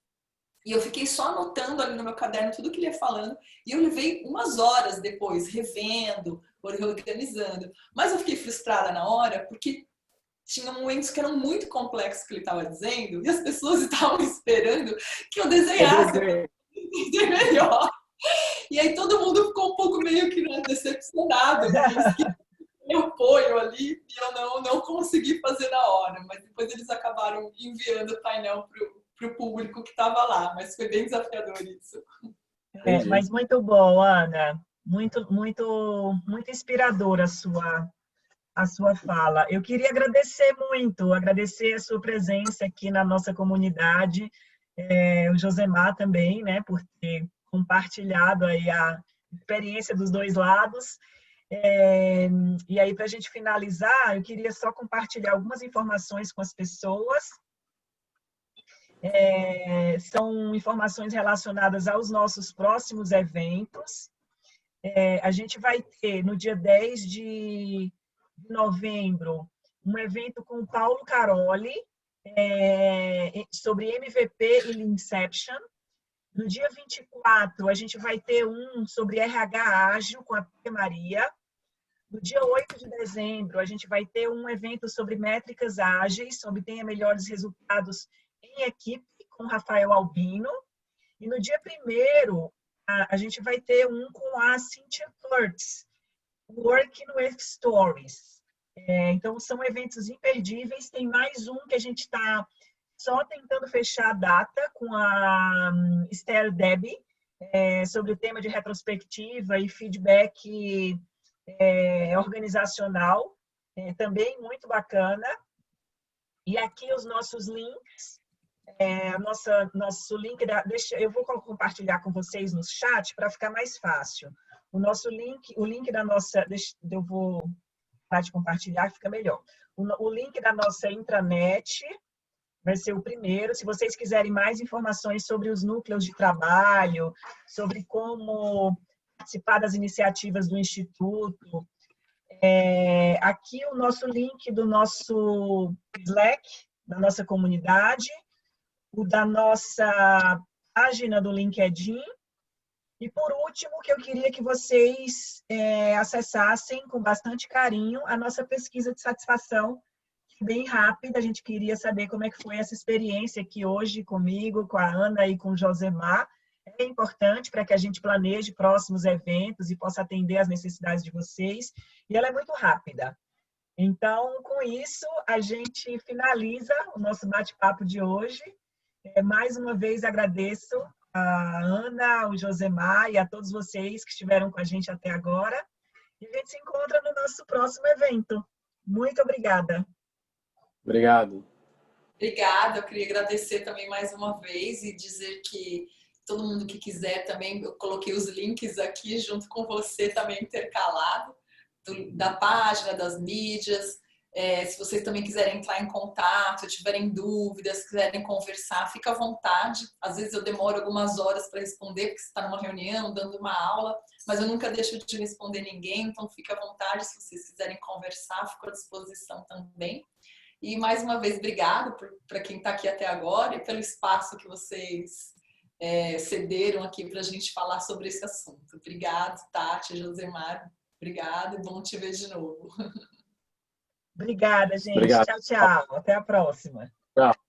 E eu fiquei só anotando ali no meu caderno tudo que ele ia falando, e eu levei umas horas depois, revendo, organizando. Mas eu fiquei frustrada na hora, porque tinha momentos que eram muito complexos que ele estava dizendo, e as pessoas estavam esperando que eu desenhasse para entender melhor. E aí todo mundo ficou um pouco meio que decepcionado, meu apoio ali, e eu não consegui fazer na hora, mas depois eles acabaram enviando o painel para o público que estava lá, mas foi bem desafiador isso. Mas muito bom, Ana, muito, muito, muito inspiradora a sua fala. Eu queria agradecer a sua presença aqui na nossa comunidade, o Josemar também, né, por ter compartilhado aí a experiência dos dois lados. E aí, para a gente finalizar, eu queria só compartilhar algumas informações com as pessoas. São informações relacionadas aos nossos próximos eventos. A gente vai ter, no dia 10 de novembro, um evento com o Paulo Caroli, sobre MVP e Leanception. No dia 24, a gente vai ter um sobre RH ágil com a Pia Maria. No dia 8 de dezembro, a gente vai ter um evento sobre métricas ágeis, sobre obtenha melhores resultados em equipe, com Rafael Albino. E no dia 1º, a gente vai ter um com a Cynthia Kurtz, Working with Stories. Então, são eventos imperdíveis. Tem mais um que a gente está só tentando fechar a data com a Esther Debbie, sobre o tema de retrospectiva e feedback organizacional, também muito bacana. E aqui os nossos links, nosso link, eu vou compartilhar com vocês no chat para ficar mais fácil. O link da nossa, eu vou parar de compartilhar, fica melhor. O link da nossa intranet vai ser o primeiro. Se vocês quiserem mais informações sobre os núcleos de trabalho, sobre como participar das iniciativas do Instituto, aqui o nosso link do nosso Slack, da nossa comunidade, o da nossa página do LinkedIn. E, por último, que eu queria que vocês acessassem com bastante carinho a nossa pesquisa de satisfação, bem rápida. A gente queria saber como é que foi essa experiência aqui hoje comigo, com a Ana e com o Josemar. É importante para que a gente planeje próximos eventos e possa atender às necessidades de vocês. E ela é muito rápida. Então, com isso, a gente finaliza o nosso bate-papo de hoje. Mais uma vez, agradeço a Ana, o Josemar e a todos vocês que estiveram com a gente até agora. E a gente se encontra no nosso próximo evento. Muito obrigada. Obrigado. Obrigada, eu queria agradecer também mais uma vez e dizer que todo mundo que quiser também, eu coloquei os links aqui junto com você também intercalado, da página, das mídias. Se vocês também quiserem entrar em contato, tiverem dúvidas, quiserem conversar, fica à vontade. Às vezes eu demoro algumas horas para responder, porque você está numa reunião, dando uma aula, mas eu nunca deixo de responder ninguém, então fica à vontade. Se vocês quiserem conversar, fico à disposição também. E mais uma vez, obrigado para quem está aqui até agora e pelo espaço que vocês cederam aqui para a gente falar sobre esse assunto. Obrigado, Tati, Josemar. Obrigado e bom te ver de novo. Obrigada, gente. Obrigado. Tchau, tchau. Até a próxima. Tchau.